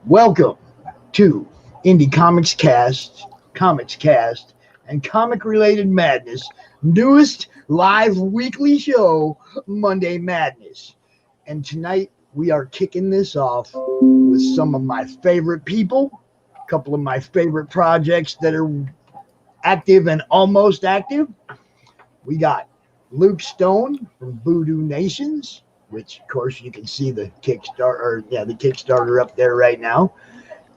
Welcome to Indie Comics Cast, and comic-related madness, newest live weekly show, Monday Madness. And tonight we are kicking this off with some of my favorite people, a couple of my favorite projects that are active and almost active. We got Luke Stone from Voodoo Nations, which of course you can see the Kickstarter up there right now.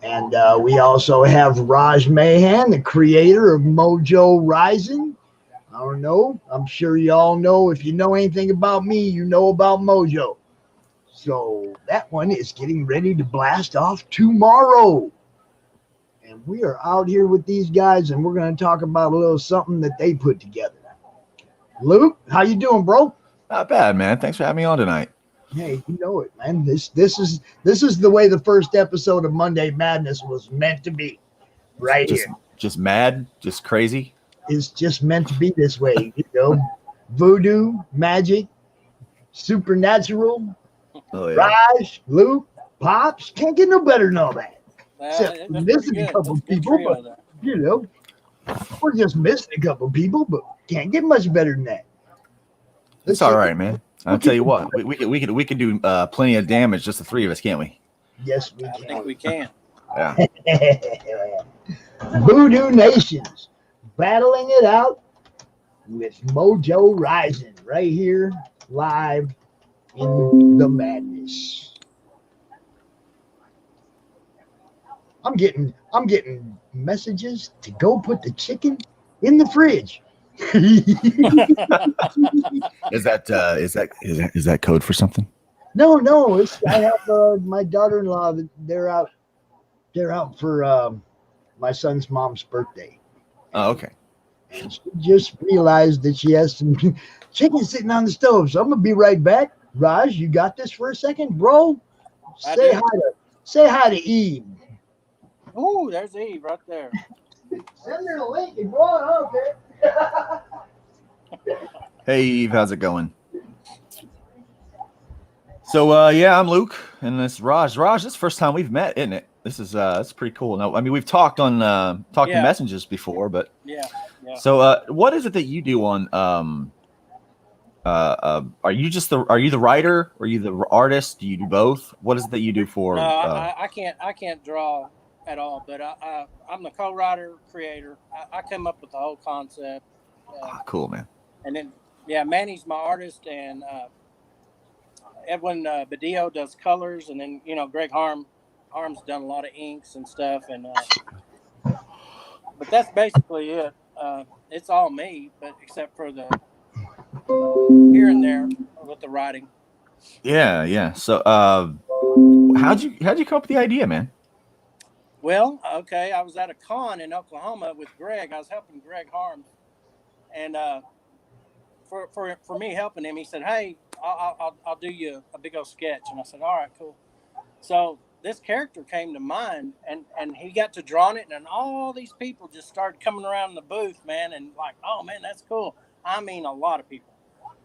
And we also have Rog Mahan, the creator of Mojo Rising. I don't know. I'm sure you all know. If you know anything about me, you know about Mojo. So that one is getting ready to blast off tomorrow. And we are out here with these guys, and we're going to talk about a little something that they put together. Luke, how you doing, bro? Not bad, man. Thanks for having me on tonight. Hey, you know it, man. This is the way the first episode of Monday Madness was meant to be, right here. Just mad, just crazy. It's just meant to be this way, you know. Voodoo, magic, supernatural. Oh, yeah. Raj, Luke, Pops, can't get no better than all that. Except we're missing a couple people, but you know, we're just missing a couple people, but can't get much better than that. It's all right, man. I'll tell you what, we can do plenty of damage, just the three of us, can't we? Yes, we can. I think we can. Yeah. Voodoo Nations battling it out with Mojo Rising right here live in the madness. I'm getting messages to go put the chicken in the fridge. Is that code for something? No. I have my daughter-in-law. They're out for my son's mom's birthday. Oh, okay. And she just realized that she has some chicken sitting on the stove. So I'm gonna be right back. Raj, you got this for a second, bro? Say hi to Eve. Oh, there's Eve right there. Send her the link and go on, okay? Hey, Eve, how's it going? So, yeah, I'm Luke, and this is Raj. Raj, this is the first time we've met, isn't it? This is that's pretty cool. No, I mean we've talked on in messages before, but yeah. So, what is it that you do on? Are you the writer? Are you the artist? Do you do both? What is it that you do for? No, I can't draw at all, but I'm the co-writer, creator. I come up with the whole concept. Cool, man. And then, Manny's my artist, and Edwin Badillo does colors, and then Greg Harm's done a lot of inks and stuff, and but that's basically it. It's all me, but except for the here and there with the writing. Yeah. So, how'd you come up with the idea, man? Well, okay, I was at a con in Oklahoma with Greg. I was helping Greg Harm, and for me helping him, he said, "Hey, I'll do you a big old sketch." And I said, "All right, cool." So this character came to mind, and he got to drawing it, and all these people just started coming around the booth, man, and like, "Oh man, that's cool." I mean, a lot of people.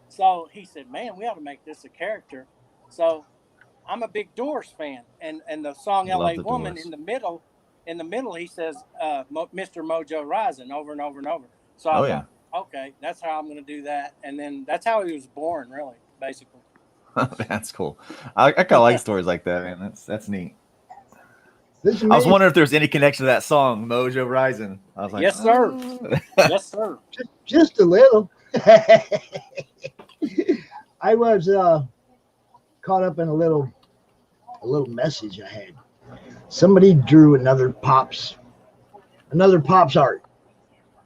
So he said, "Man, we ought to make this a character." So I'm a big Doors fan, and the song "L.A. Woman" Doors. in the middle, he says, "Mr. Mojo Rising" over and over and over. So I thought, okay, that's how I'm going to do that. And then that's how he was born, really, basically. That's cool. I kind of like stories like that, man. That's neat. I was wondering if there's any connection to that song, Mojo Rising. I was like, yes, sir. Yes, sir. Just a little. I was caught up in a little message I had. Somebody drew another Pops art,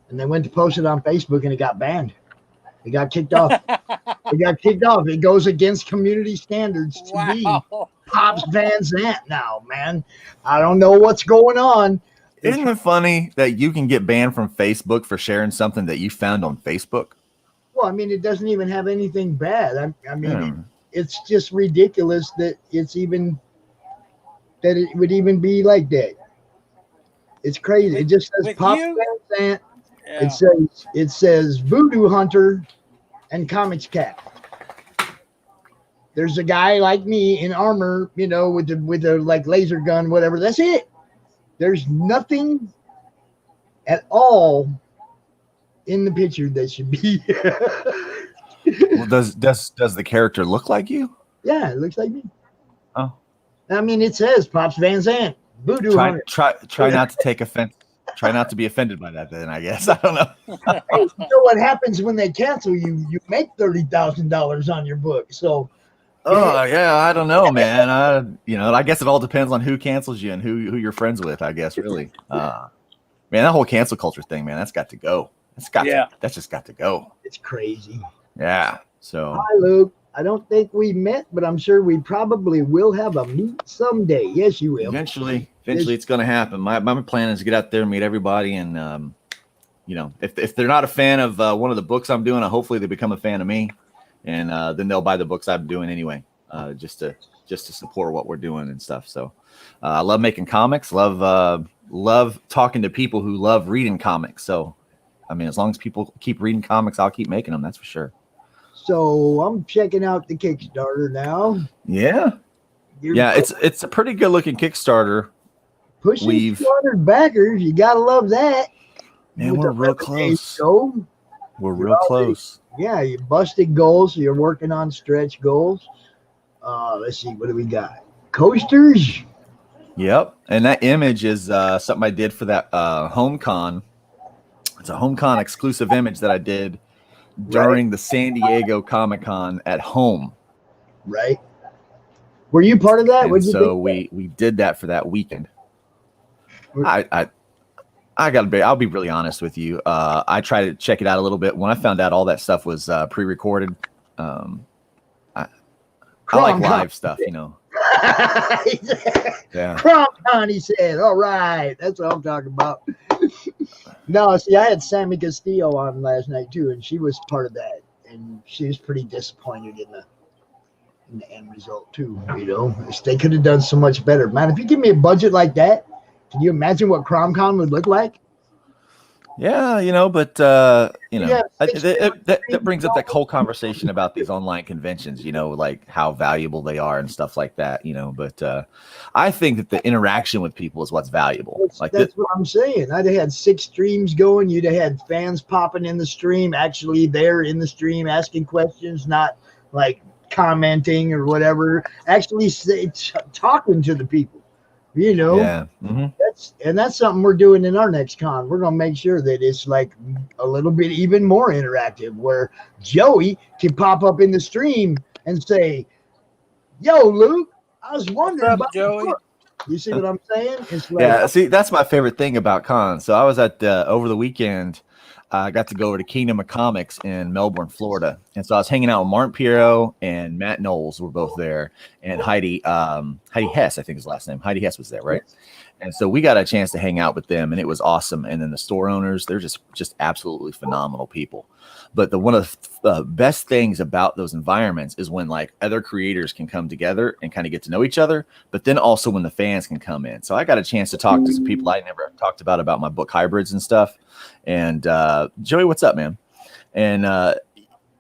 and they went to post it on Facebook, and it got banned. It got kicked off. It goes against community standards to be Pops Van Zant now, man. I don't know what's going on. Isn't it funny that you can get banned from Facebook for sharing something that you found on Facebook? Well, I mean, it doesn't even have anything bad. I mean, it's just ridiculous that it would even be like that. It's crazy. It just says Pops Van Zant. Yeah. It says Voodoo Hunter and Comics Cast. There's a guy like me in armor, you know, with the like laser gun, whatever. That's it. There's nothing at all in the picture that should be. Well, does the character look like you? Yeah, it looks like me. Oh, I mean, it says Pops Van Zandt, Voodoo Hunter. Try not to take offense. Try not to be offended by that. Then I guess I don't know. Hey, you know what happens when they cancel you? You make $30,000 on your book. So. Oh yeah, I don't know, man. I guess it all depends on who cancels you and who you're friends with. I guess really, man, that whole cancel culture thing, man, that's got to go. That's just got to go. It's crazy. Yeah. So. Hi, Luke. I don't think we met, but I'm sure we probably will have a meet someday. Yes, you will. Eventually, it's going to happen. My plan is to get out there and meet everybody, and if they're not a fan of one of the books I'm doing, hopefully they become a fan of me. And then they'll buy the books I'm doing anyway, just to support what we're doing and stuff. So I love making comics, love talking to people who love reading comics. So, I mean, as long as people keep reading comics, I'll keep making them. That's for sure. So I'm checking out the Kickstarter now. Yeah. It's a pretty good looking Kickstarter. Pushing 200 backers. You got to love that. Man, we're real close. We're real close. Yeah, you busted goals. So you're working on stretch goals. Let's see, what do we got? Coasters. Yep, and that image is something I did for that HomeCon. It's a HomeCon exclusive image that I did during the San Diego Comic-Con at home. Right. Were you part of that? So we did that for that weekend. I'll be really honest with you. I tried to check it out a little bit. When I found out all that stuff was pre-recorded, I like live stuff, you know. Yeah. CRM, he said. All right, that's what I'm talking about. No, see, I had Sammy Castillo on last night too, and she was part of that, and she was pretty disappointed in the end result too. You know, they could have done so much better, man. If you give me a budget like that, can you imagine what CromCon would look like? Yeah, but that brings up that whole conversation about these online conventions, like how valuable they are and stuff like that, but I think that the interaction with people is what's valuable. That's what I'm saying. I'd have had 6 streams going. You'd have had fans popping in the stream, actually there in the stream, asking questions, not like commenting or whatever, actually talking to the people. Yeah. Mm-hmm. That's something we're doing in our next con. We're gonna make sure that it's like a little bit even more interactive, where Joey can pop up in the stream and say, "Yo, Luke, I was wondering about Joey." You see what I'm saying? It's like, yeah. See, that's my favorite thing about cons. So I was at over the weekend. I got to go over to Kingdom of Comics in Melbourne, Florida. And so I was hanging out with Martin Piero and Matt Knowles were both there. And Heidi Hess, I think his last name. Heidi Hess was there, right? Yes. And so we got a chance to hang out with them, and it was awesome. And then the store owners, they're just absolutely phenomenal people. But one of the best things about those environments is when like other creators can come together and kind of get to know each other, but then also when the fans can come in. So I got a chance to talk to some people I never talked about my book hybrids and stuff. And Joey, what's up, man? And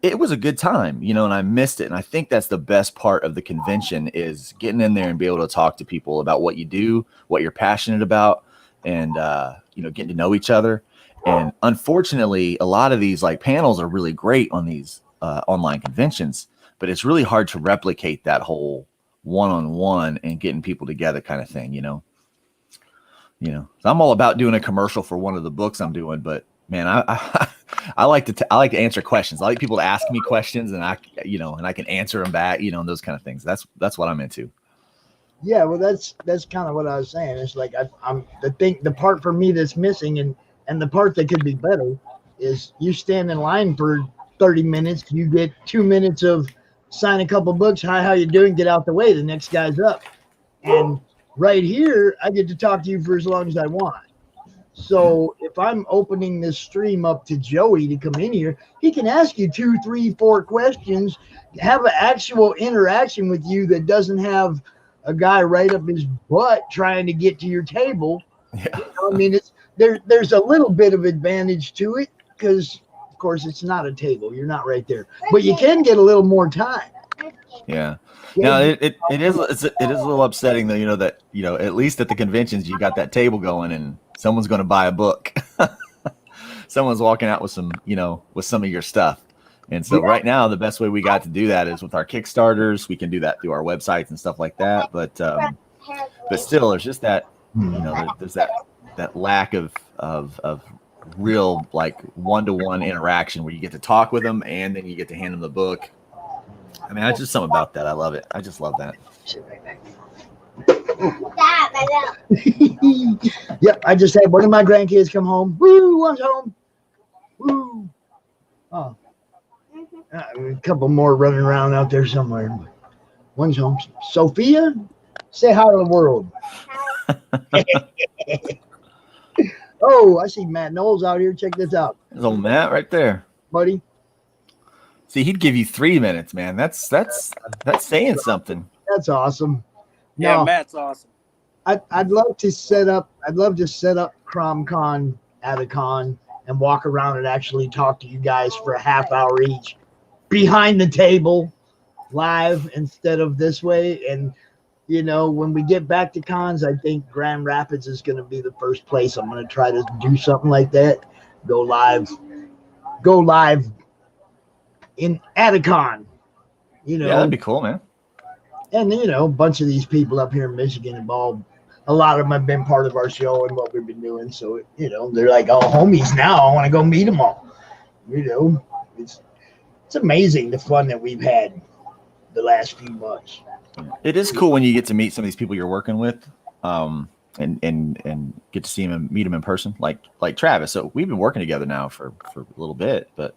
it was a good time, and I missed it. And I think that's the best part of the convention is getting in there and be able to talk to people about what you do, what you're passionate about, and getting to know each other. And unfortunately, a lot of these like panels are really great on these online conventions, but it's really hard to replicate that whole one-on-one and getting people together kind of thing, So I'm all about doing a commercial for one of the books I'm doing, but man, I like to answer questions. I like people to ask me questions, and I can answer them back, and those kind of things. That's what I'm into. Yeah, well, that's kind of what I was saying. It's like the part for me that's missing, and the part that could be better is you stand in line for 30 minutes, you get 2 minutes of sign a couple books. Hi, how you doing? Get out the way. The next guy's up, and right here, I get to talk to you for as long as I want. So if I'm opening this stream up to Joey to come in here, he can ask you 2, 3, 4 questions, have an actual interaction with you that doesn't have a guy right up his butt trying to get to your table. Yeah. I mean, there's a little bit of advantage to it because, of course, it's not a table. You're not right there. But you can get a little more time. Yeah. Now it is a little upsetting though, that at least at the conventions you got that table going and someone's going to buy a book. Someone's walking out with some of your stuff. And so right now the best way we got to do that is with our Kickstarters. We can do that through our websites and stuff like that. But still there's just that there's that lack of real like one-to-one interaction where you get to talk with them and then you get to hand them the book. I mean, it's just something about that. I love it. I just love that. Yep, I just had one of my grandkids come home. Woo, one's home. Woo. Oh. A couple more running around out there somewhere. One's home. Sophia, say hi to the world. Oh, I see Matt Knowles out here. Check this out. There's old Matt right there. Buddy. See, he'd give you 3 minutes, man. That's saying something. That's awesome. Yeah, no, Matt's awesome. I'd love to set up CromCon at a con and walk around and actually talk to you guys for a half hour each behind the table live instead of this way. And when we get back to cons, I think Grand Rapids is going to be the first place I'm going to try to do something like that. Go live at a con, Yeah, that'd be cool, man. And a bunch of these people up here in Michigan involved. A lot of them have been part of our show and what we've been doing. So they're like all homies now. I want to go meet them all. It's amazing the fun that we've had the last few months. It is cool when you get to meet some of these people you're working with, and get to see them and meet them in person, like Travis. So we've been working together now for a little bit, but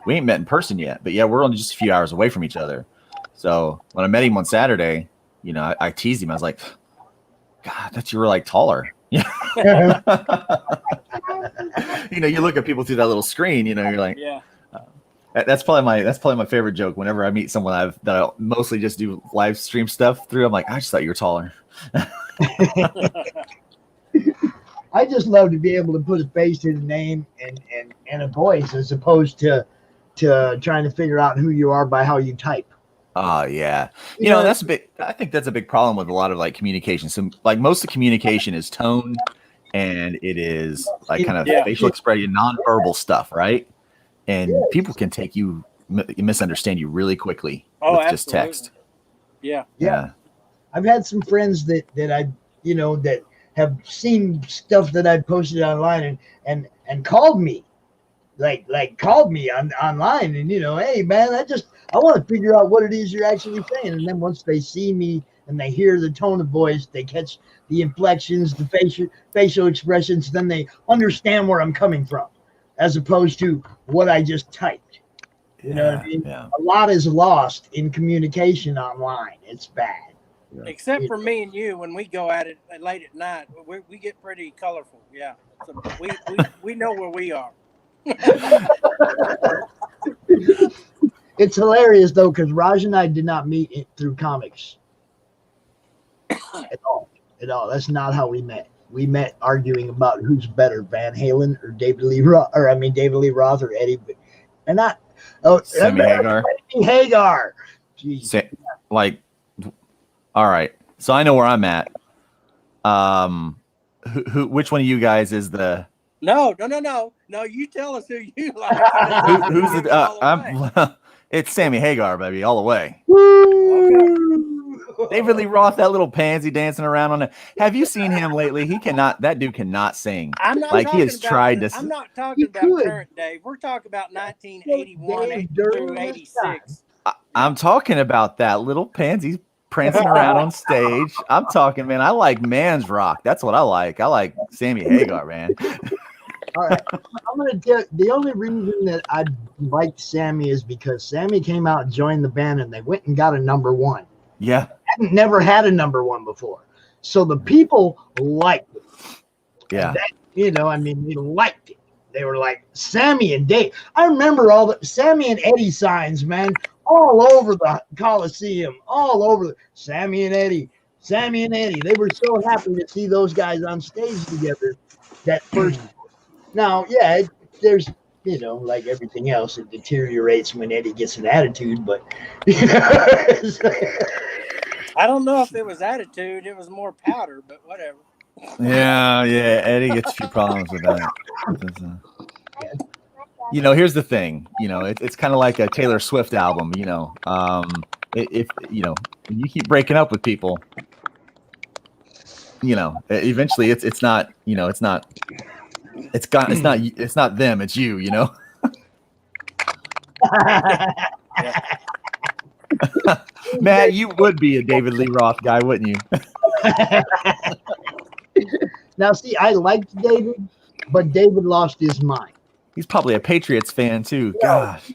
we ain't met in person yet. But yeah, we're only just a few hours away from each other. So when I met him on Saturday, I teased him. I was like, God, I thought you were like taller. You look at people through that little screen, you're like, yeah. That's probably my favorite joke. Whenever I meet someone that I mostly just do live stream stuff through, I'm like, I just thought you were taller. I just love to be able to put a face to the name and a voice as opposed to trying to figure out who you are by how you type. Oh yeah. That's I think that's a big problem with a lot of like communication. So like most of the communication is tone and it is like kind of facial expression, nonverbal stuff, right? And people can take you misunderstand you really quickly with just text. Yeah. I've had some friends that that have seen stuff that I posted online and called me, like called me online and hey man, I want to figure out what it is you're actually saying. And then once they see me and they hear the tone of voice, they catch the inflections, the facial expressions, then they understand where I'm coming from, as opposed to what I just typed. You know what I mean? Yeah. A lot is lost in communication online. It's bad. Yeah. Except for me and you, when we go at it late at night, we get pretty colorful. Yeah, so we know where we are. It's hilarious though, because Raj and I did not meet through comics at all. That's not how we met. We met arguing about who's better, Van Halen or David Lee Roth, or Eddie, and not Sammy Hagar. Hagar. Jeez. All right. So I know where I'm at. Which one of you guys is the? No. You tell us who you like. Who's the? It's Sammy Hagar, baby, all the way. Woo! David Lee Roth, that little pansy dancing around on it. Have you seen him lately? That dude cannot sing. I'm not like he has tried to. I'm not talking about current Dave. We're talking about 1981 through 86. I'm talking about that little pansy prancing around on stage. I'm talking, man. I like man's rock. That's what I like. I like Sammy Hagar, man. All right, I'm gonna tell. The only reason that I liked Sammy is because Sammy came out and joined the band, and they went and got a #1. Yeah, hadn't never had a #1 before, so the people liked it. Yeah, they liked it. They were like Sammy and Dave. I remember all the Sammy and Eddie signs, man, all over the Coliseum, all over the Sammy and Eddie. They were so happy to see those guys on stage together that first. Now, there's you know, like everything else, it deteriorates when Eddie gets an attitude. But I don't know if it was attitude; it was more powder. But whatever. Yeah, Eddie gets a few problems with that. You know, here's the thing. You know, it's kind of like a Taylor Swift album. You know, if you know, when you keep breaking up with people, you know, eventually it's not. You know, it's not them. It's you. You know. Matt, you would be a David Lee Roth guy, wouldn't you? Now, see, I liked David, but David lost his mind. He's probably a Patriots fan too. Gosh.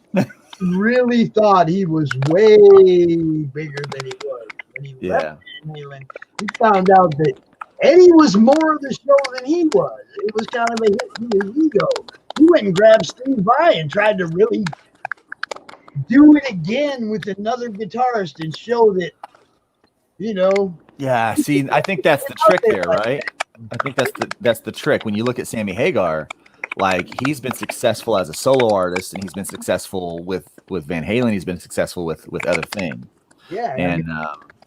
Really thought he was way bigger than he was. When he left Van Halen, he found out that Eddie was more of the show than he was. It was kind of a hit to his ego. He went and grabbed Steve Vai and tried to really do it again with another guitarist and show that, you know. Yeah, see, I think that's the trick there, right? I think that's the trick. When you look at Sammy Hagar, like he's been successful as a solo artist, and he's been successful with Van Halen. He's been successful with other things. Yeah,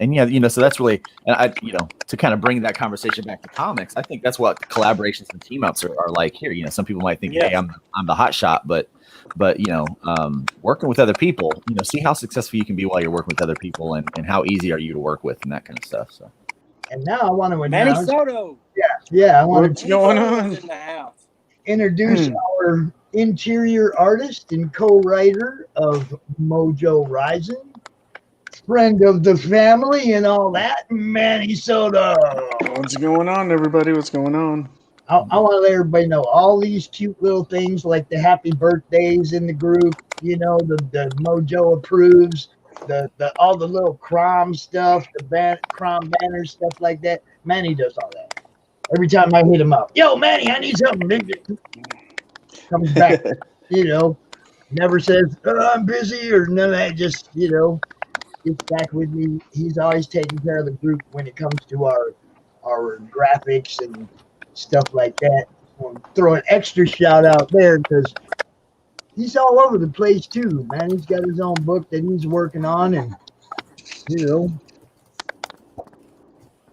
and yeah, you know, so that's really, and I, you know, to kind of bring that conversation back to comics, I think that's what collaborations and team ups are like here. You know, some people might think, hey, I'm the hot shot, but you know, working with other people, you know, see how successful you can be while you're working with other people, and how easy are you to work with and that kind of stuff. So. And now I want to Manny announce, Soto. I want What's going on? In the house. Introduce our interior artist and co-writer of Mojo Rising, friend of the family and all that, Manny Soto. What's going on, everybody? What's going on? I want to let everybody know all these cute little things like the happy birthdays in the group, you know, the Mojo approves, the all the little Crom stuff, the Crom banner stuff like that. Manny does all that. Every time I hit him up, yo, Manny, I need something. Comes back, you know, never says, I'm busy or none of that. Just, you know, gets back with me. He's always taking care of the group when it comes to our graphics and stuff like that. I'll throw an extra shout out there because he's all over the place too, man. He's got his own book that he's working on, and you know,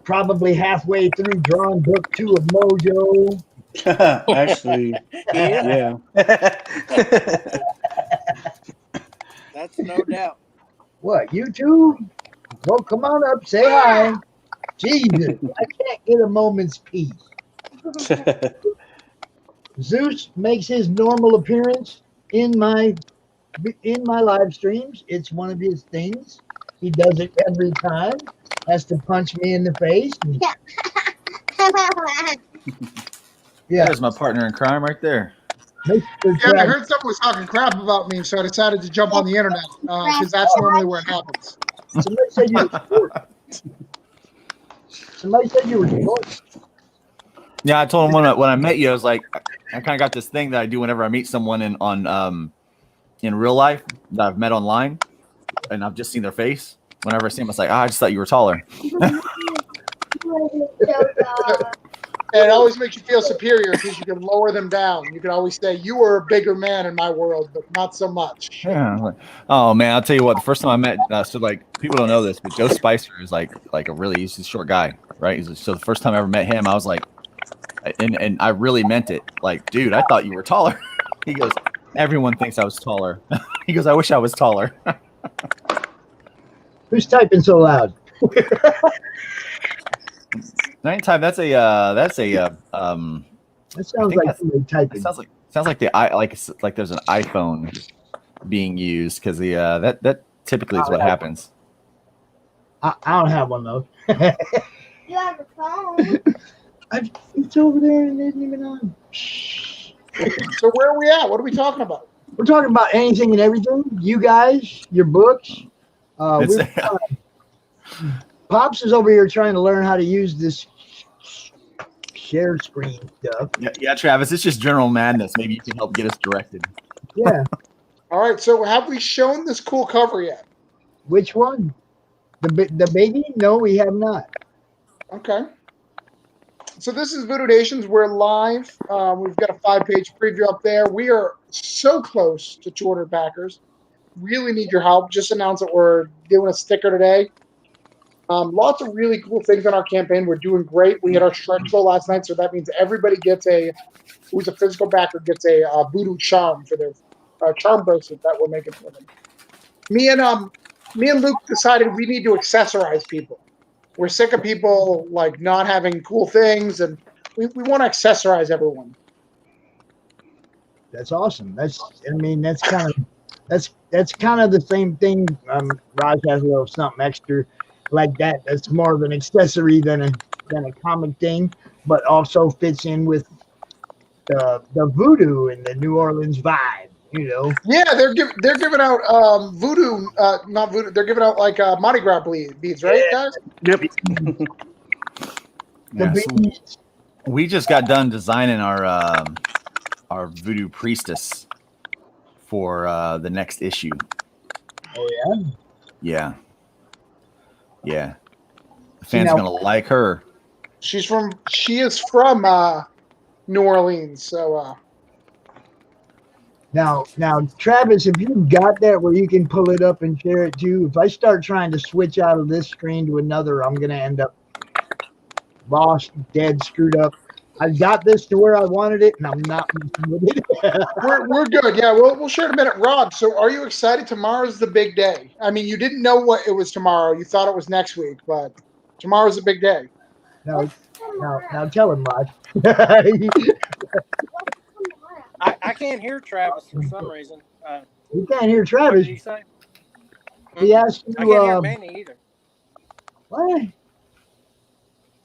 probably halfway through drawing book 2 of Mojo. Actually, yeah. That's no doubt. What, you too? Well, come on up, say hi. Jesus, I can't get a moment's peace. Zeus makes his normal appearance in my live streams. It's one of his things. He does it every time. Has to punch me in the face. Yeah. There's my partner in crime right there. Yeah, I heard someone was talking crap about me, so I decided to jump on the internet because that's normally where it happens. Somebody said you were short. Somebody said you were short. Yeah, I told him when I met you, I was like, I kind of got this thing that I do whenever I meet someone in real life that I've met online, and I've just seen their face. Whenever I see them, I was like, I just thought you were taller. And it always makes you feel superior because you can lower them down. You can always say, you were a bigger man in my world, but not so much. Yeah. Oh, man, I'll tell you what. The first time I met, so like people don't know this, but Joe Spicer is like he's a short guy, right? So the first time I ever met him, I was like, and I really meant it. Like, dude, I thought you were taller. He goes, everyone thinks I was taller. He goes, I wish I was taller. Who's typing so loud? Night time. That sounds like somebody typing. Sounds like like there's an iPhone being used because that typically is what happens. I don't have one though. You have a phone. It's over there and it isn't even on. So where are we at? What are we talking about? We're talking about anything and everything. You guys, your books. Pops is over here trying to learn how to use this share screen stuff. Yeah, Travis, it's just general madness. Maybe you can help get us directed. Yeah. All right, so have we shown this cool cover yet? Which one? The baby? No, we have not. Okay. So this is Voodoo Nations. We're live. We've got a 5-page preview up there. We are so close to 200 backers. Really need your help. Just announced that we're doing a sticker today. Lots of really cool things on our campaign. We're doing great. We had our stretch goal last night, so that means everybody who's a physical backer gets a voodoo charm for their charm bracelet that we're making for them. Me and Luke decided we need to accessorize people. We're sick of people like not having cool things, and we want to accessorize everyone. That's awesome. That's kind of the same thing. Raj has a little something extra like that. That's more of an accessory than a comic thing, but also fits in with the voodoo and the New Orleans vibe. Yeah, they're giving out voodoo, not voodoo. They're giving out like Mardi Gras beads, right, guys? Yep. Yeah, so we just got done designing our voodoo priestess for the next issue. Oh yeah. The fans gonna like her. She is from New Orleans, so. Now, Travis, if you've got that where you can pull it up and share it too, if I start trying to switch out of this screen to another, I'm going to end up lost, dead, screwed up. I got this to where I wanted it, and I'm not with it. We're good. Yeah, we'll share in a minute. Rob, so are you excited? Tomorrow's the big day. I mean, you didn't know what it was tomorrow. You thought it was next week, but tomorrow's the big day. Now tell him, Rod. I can't hear Travis for some reason. You can't hear What Travis. did he say? He asked you. I can't hear Manny either. What?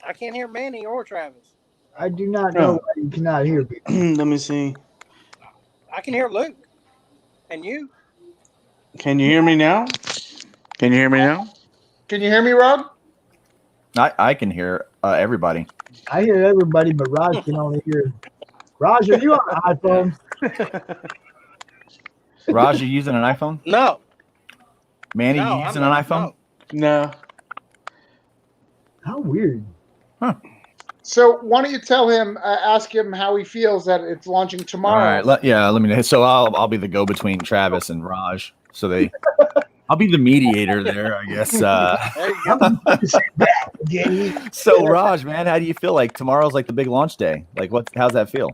I can't hear Manny or Travis. I do not know why you cannot hear me. Let me see. I can hear Luke. And you? Can you hear me now? Can you hear me now? Can you hear me, Rob? I can hear everybody. I hear everybody, but Raj can only hear. Raj, are you on the iPhone? Raj, you using an iPhone? No. Manny, you using an iPhone? No. How weird. Huh. So why don't you tell him, ask him how he feels that it's launching tomorrow. All right. Let me. So I'll be the go between Travis and Raj. So I'll be the mediator there, I guess. There you go. So Raj, man, how do you feel? Like tomorrow's like the big launch day. Like how's that feel?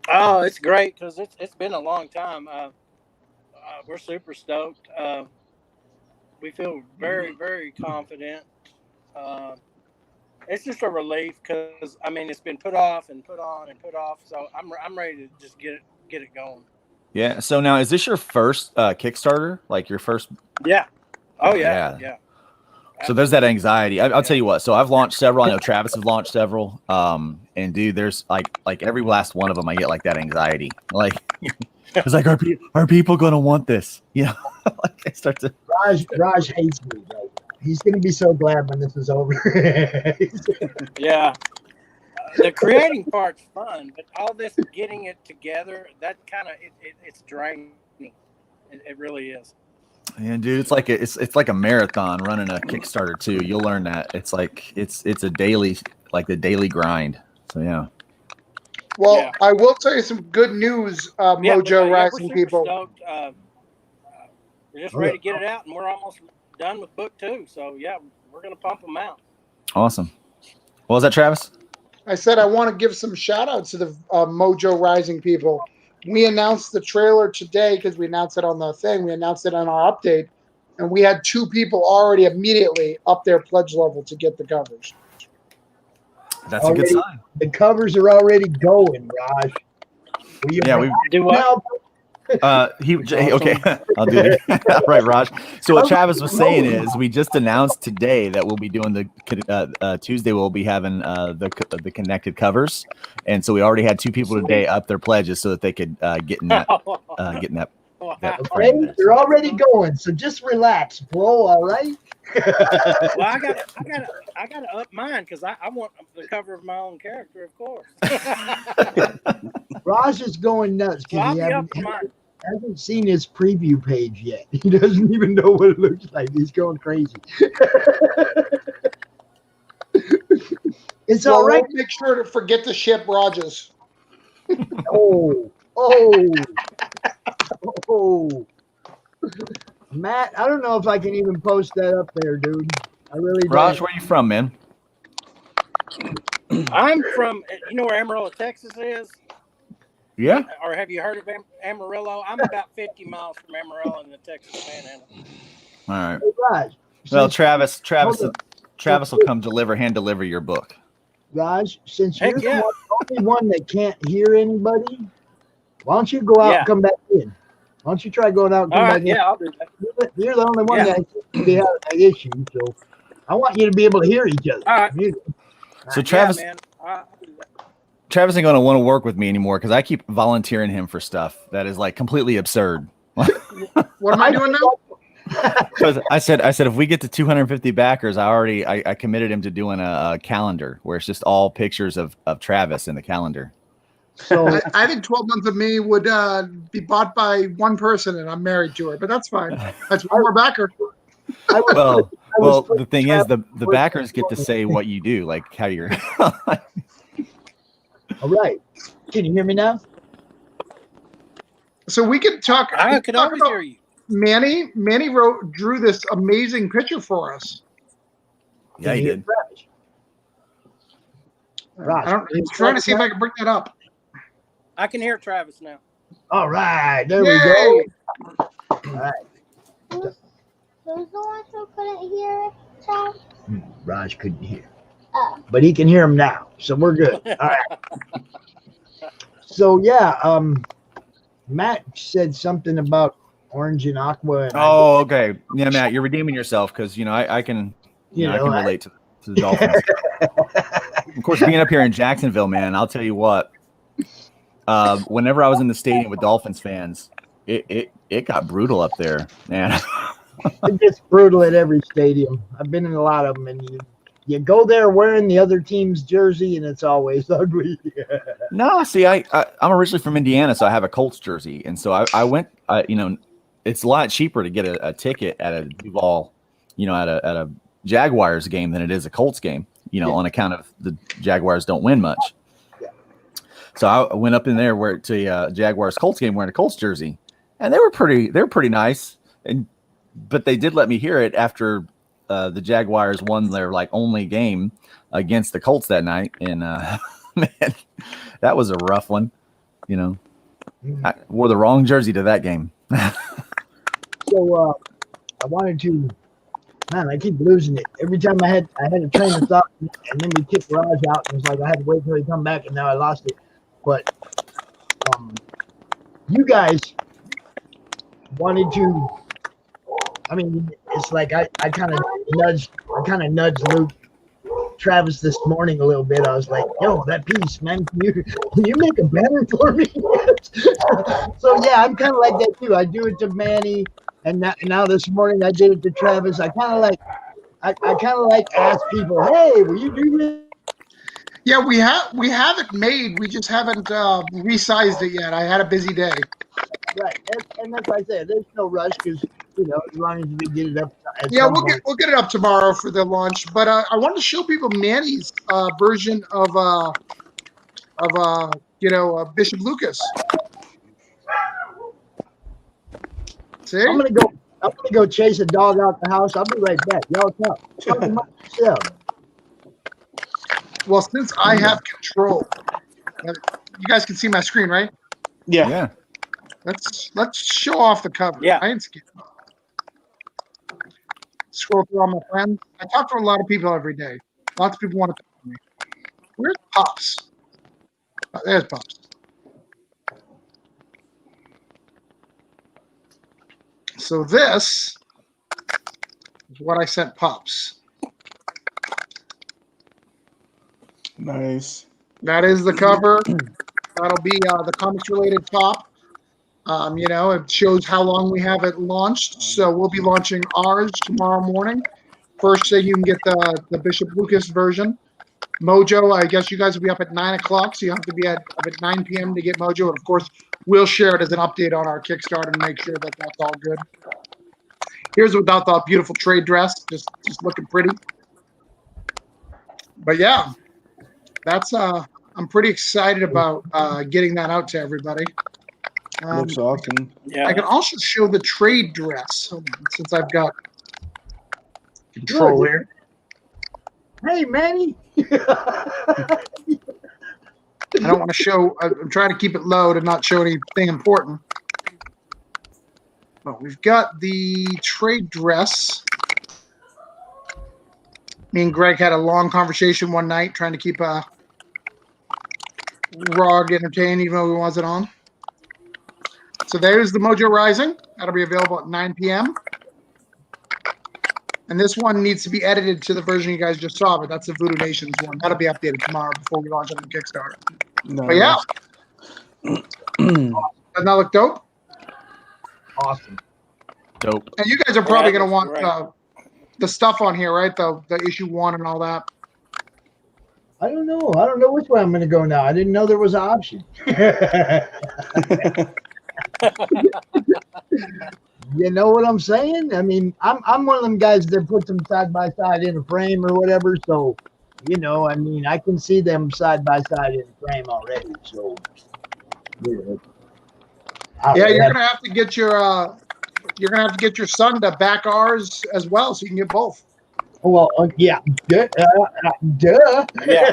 Oh, it's great because it's been a long time. We're super stoked. We feel very, very confident. It's just a relief because it's been put off and put on and put off. So I'm ready to just get it going. Yeah. So now, is this your first Kickstarter? Like your first? Yeah. Oh yeah. So there's that anxiety. I'll tell you what. So I've launched several. I know Travis has launched several. And dude, there's like every last one of them, I get like that anxiety. Like it's like, are people gonna want this? You know, like I start to. Raj hates me. Though. He's gonna be so glad when this is over. Yeah. The creating part's fun, but all this getting it together, that kind of it's draining. It really is. Yeah, dude, it's like a marathon running a Kickstarter too. You'll learn that it's a daily, like the daily grind. So yeah. Well, Yeah. I will tell you some good news, Mojo Rising we're people. stoked. We're just ready to get it out, and we're almost done with book 2. So yeah, we're gonna pump them out. Awesome. What was that, Travis? I said I want to give some shout outs to the Mojo Rising people. We announced the trailer today because we announced it on the thing. We announced it on our update, and we had 2 people already immediately up their pledge level to get the covers. That's a good sign. The covers are already going, Raj. Yeah, we Do what? Okay, I'll do it. All right, Raj. So what Travis was saying is, we just announced today that we'll be doing the Tuesday. We'll be having the connected covers, and so we already had 2 people today up their pledges so that they could get in that frame there. They're already going, so just relax, bro. All right. Well, I gotta up mine because I want the cover of my own character, of course. Raj is going nuts So I'll because be he up to mine. hasn't seen his preview page yet. He doesn't even know what it looks like. He's going crazy. It's Well, all right. we'll make sure to forget to ship Rogers. Oh. Matt, I don't know if I can even post that up there, dude. I really don't. Raj, where you from, man? I'm from, you know where Amarillo, Texas is? Yeah. Or have you heard of Amarillo? I'm about 50 miles from Amarillo in the Texas Panhandle. All right. Hey, Raj, Well, since- Travis hold will come hand deliver your book. Raj, since Heck you're yeah. the only one that can't hear anybody, why don't you go out and come back in? Why don't you try going out and All come right, back in? yeah, I'll do that. You're the only one Yeah. that seems to be having that issue, so I want you to be able to hear each other. All right. So Travis, yeah, man. I'll do that. Travis ain't going to want to work with me anymore because I keep volunteering him for stuff that is like completely absurd. What am I doing now? Because I said if we get to 250 backers, I committed him to doing a calendar where it's just all pictures of Travis in the calendar. So I think 12 months of me would be bought by one person, and I'm married to her. But that's fine. That's one more backer. Well, the thing is, the backers get to say what you do, like how you're. All right. Can you hear me now? So we could talk. I could always hear you. Manny drew this amazing picture for us. Yeah, he did. I'm trying to see if I can bring that up. I can hear Travis now. All right, there we Yay! go. All right. Who's the one who couldn't hear Travis? Raj couldn't hear, Oh. but he can hear him now, so we're good. All right. So yeah, Matt said something about orange and aqua. And Oh, okay. Yeah, Matt, you're redeeming yourself because I can I can relate to the Dolphins. Of course, being up here in Jacksonville, man, I'll tell you what. Whenever I was in the stadium with Dolphins fans, it got brutal up there, man. It gets brutal at every stadium. I've been in a lot of them, and you go there wearing the other team's jersey, and it's always ugly. No, see, I'm originally from Indiana, so I have a Colts jersey, and so I went. It's a lot cheaper to get a ticket at a Duval, at a Jaguars game than it is a Colts game. On account of the Jaguars don't win much. Yeah. So I went up in there to a Jaguars Colts game wearing a Colts jersey, and they were pretty nice. But they did let me hear it after the Jaguars won their only game against the Colts that night, and man, that was a rough one. I wore the wrong jersey to that game. So I wanted to. Man, I keep losing it. Every time I had a train of thought, and then we kicked Raj out, and it's like I had to wait till he come back, and now I lost it. But you guys wanted to. I mean, it's like I kind of nudged Luke Travis this morning a little bit. I was like, "Yo, that piece, man, can you make a banner for me?" So yeah, I'm kind of like that too. I do it to Manny. And now this morning I did it to Travis. I kind of like ask people, "Hey, will you do this?" Yeah, we have it made. We just haven't resized it yet. I had a busy day. Right, and that's why I said there's no rush because as long as we get it up. Yeah, we'll get it up tomorrow for the launch. But I wanted to show people Manny's version of Bishop Lucas. See? I'm gonna go chase a dog out the house. I'll be right back. Y'all talk amongst yourself. Well, since I have control, you guys can see my screen, right? Yeah. Let's show off the cover. Yeah. I ain't scared. Scroll through all my friends. I talk to a lot of people every day. Lots of people want to talk to me. Where's Pops? Oh, there's Pops. So this is what I sent Pops. Nice. That is the cover. That'll be the comics-related top. It shows how long we have it launched. So we'll be launching ours tomorrow morning. First thing, you can get the Bishop Lucas version. Mojo, I guess you guys will be up at 9 o'clock, so you have to be up at 9 p.m. to get Mojo. And, of course, we'll share it as an update on our Kickstarter and make sure that that's all good. Here's without the beautiful trade dress, just looking pretty. But, yeah, that's I'm pretty excited about getting that out to everybody. Looks awesome. Yeah. I can also show the trade dress. Hold on, since I've got control here. Hey, Manny. I don't want to show. I'm trying to keep it low to not show anything important. But we've got the trade dress. Me and Greg had a long conversation one night trying to keep Rog entertained even though he wasn't on. So there's the Mojo Rising. That'll be available at 9 p.m. And this one needs to be edited to the version you guys just saw, but that's the Voodoo Nations one. That'll be updated tomorrow before we launch it on Kickstarter. Nice. But yeah. Doesn't that look dope? Awesome. Dope. And you guys are probably Yeah, going to that's want the stuff on here, right? The issue 1 and all that. I don't know. I don't know which way I'm going to go now. I didn't know there was an option. You know what I'm saying? I mean, I'm one of them guys that puts them side by side in a frame or whatever. So, you know, I mean, I can see them side by side in a frame already. So, you know, Yeah, you're gonna have to get your son to back ours as well, so you can get both. Well, yeah, duh. Yeah.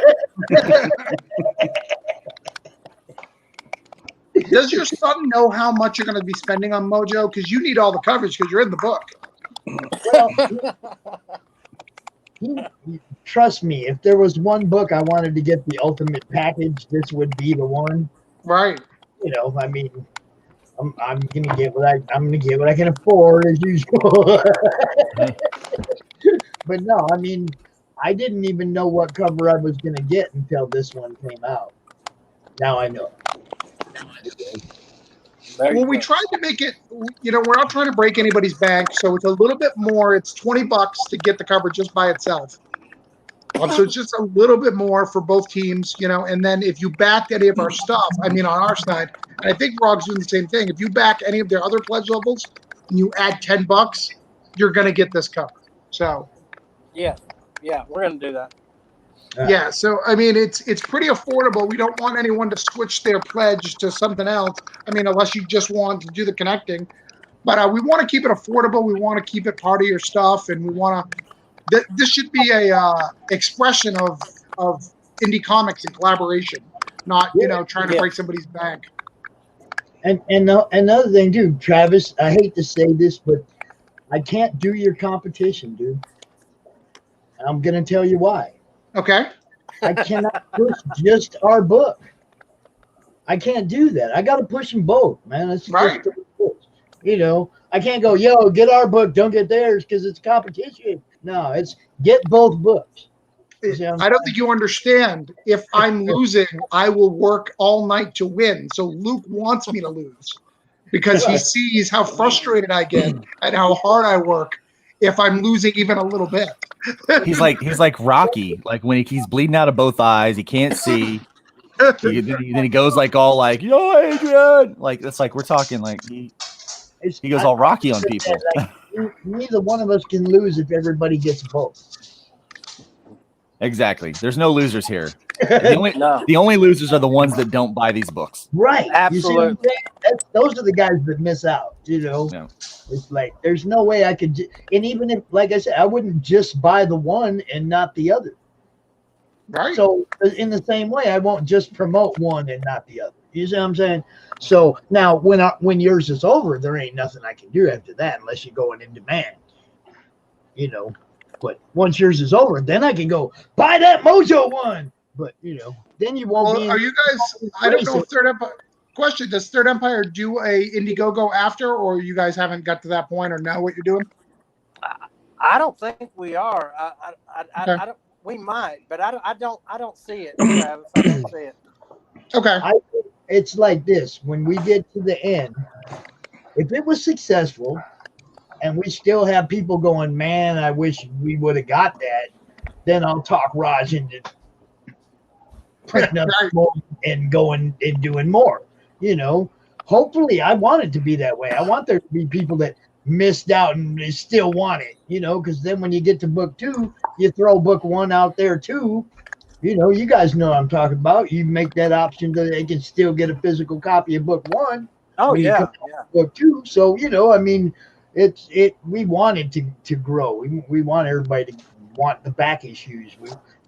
Does your son know how much you're going to be spending on Mojo? Because you need all the coverage because you're in the book. Well, trust me, if there was one book I wanted to get the ultimate package, this would be the one. Right. You know, I mean, I'm gonna get what I can afford as usual. But no, I mean, I didn't even know what cover I was gonna get until this one came out. Now I know. Well, we tried to make it, you know, we're not trying to break anybody's bank, so it's a little bit more. It's $20 to get the cover just by itself. So it's just a little bit more for both teams, you know, and then if you backed any of our stuff, I mean, on our side, and I think Rog's doing the same thing. If you back any of their other pledge levels and you add $10, you're going to get this cover. So, Yeah, we're gonna do that. yeah. So I mean, it's pretty affordable. We don't want anyone to switch their pledge to something else. I mean, unless you just want to do the connecting. But we want to keep it affordable. We want to keep it part of your stuff, and we want to. This should be a expression of indie comics and collaboration, not trying to break somebody's bank. And another thing too, Travis, I hate to say this, but I can't do your competition, dude. I'm gonna tell you why. Okay. I cannot push just our book. I can't do that. I got to push them both, man. It's right. Just, you know, I can't go, yo, get our book, don't get theirs because it's competition. No, it's get both books. I don't think you understand. If I'm losing, I will work all night to win. So Luke wants me to lose because he sees how frustrated I get and how hard I work if I'm losing even a little bit. He's like Rocky, like when he's bleeding out of both eyes, he can't see. Then he goes like all like, yo, Adrian, like that's like we're talking like he goes all Rocky on people. Like, neither one of us can lose if everybody gets both. Exactly. There's no losers here. The only losers are the ones that don't buy these books. Right. Absolutely. Those are the guys that miss out, you know. Yeah. It's like there's no way I could, and even if, like I said, I wouldn't just buy the one and not the other. Right. So in the same way, I won't just promote one and not the other. You see what I'm saying? So now when yours is over, there ain't nothing I can do after that unless you're going in demand. You know, but once yours is over, then I can go buy that Mojo one. But you know, then you won't. Well, are you guys? I don't know if Third Empire. Question: does Third Empire do a Indiegogo after, or you guys haven't got to that point, or know what you're doing? I don't think we are. I don't. We might, but I don't see it, Travis. I don't see it. Okay. It's like this: when we get to the end, if it was successful, and we still have people going, man, I wish we would have got that, then I'll talk Raj into printing up more and going and doing more. You know, hopefully I want it to be that way. I want there to be people that missed out and they still want it, you know, because then when you get to book 2, you throw book 1 out there too, you guys know what I'm talking about. You make that option that they can still get a physical copy of book 1 Oh when you come yeah. out with book 2. So I mean, we want it to grow. We want everybody to want the back issues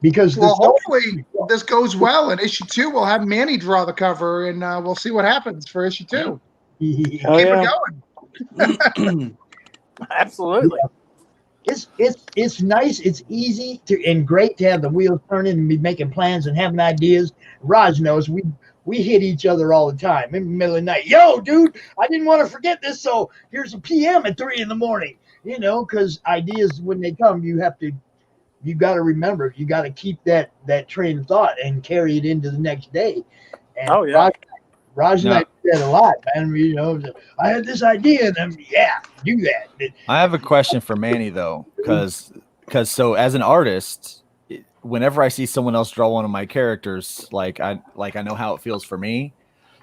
because Well, the story. hopefully this goes well. In issue 2, we'll have Manny draw the cover, and we'll see what happens for issue 2. Oh Keep yeah. it going. Absolutely. It's nice. It's easy and great to have the wheels turning and be making plans and having ideas. Raj knows we hit each other all the time in the middle of the night. Yo, dude, I didn't want to forget this, so here's a PM at 3 a.m. Because ideas when they come, you got to remember, you got to keep that train of thought and carry it into the next day. And Oh yeah. Raj and I do that a lot, man. I had this idea, and then do that. I have a question for Manny though, because so as an artist, whenever I see someone else draw one of my characters, I know how it feels for me.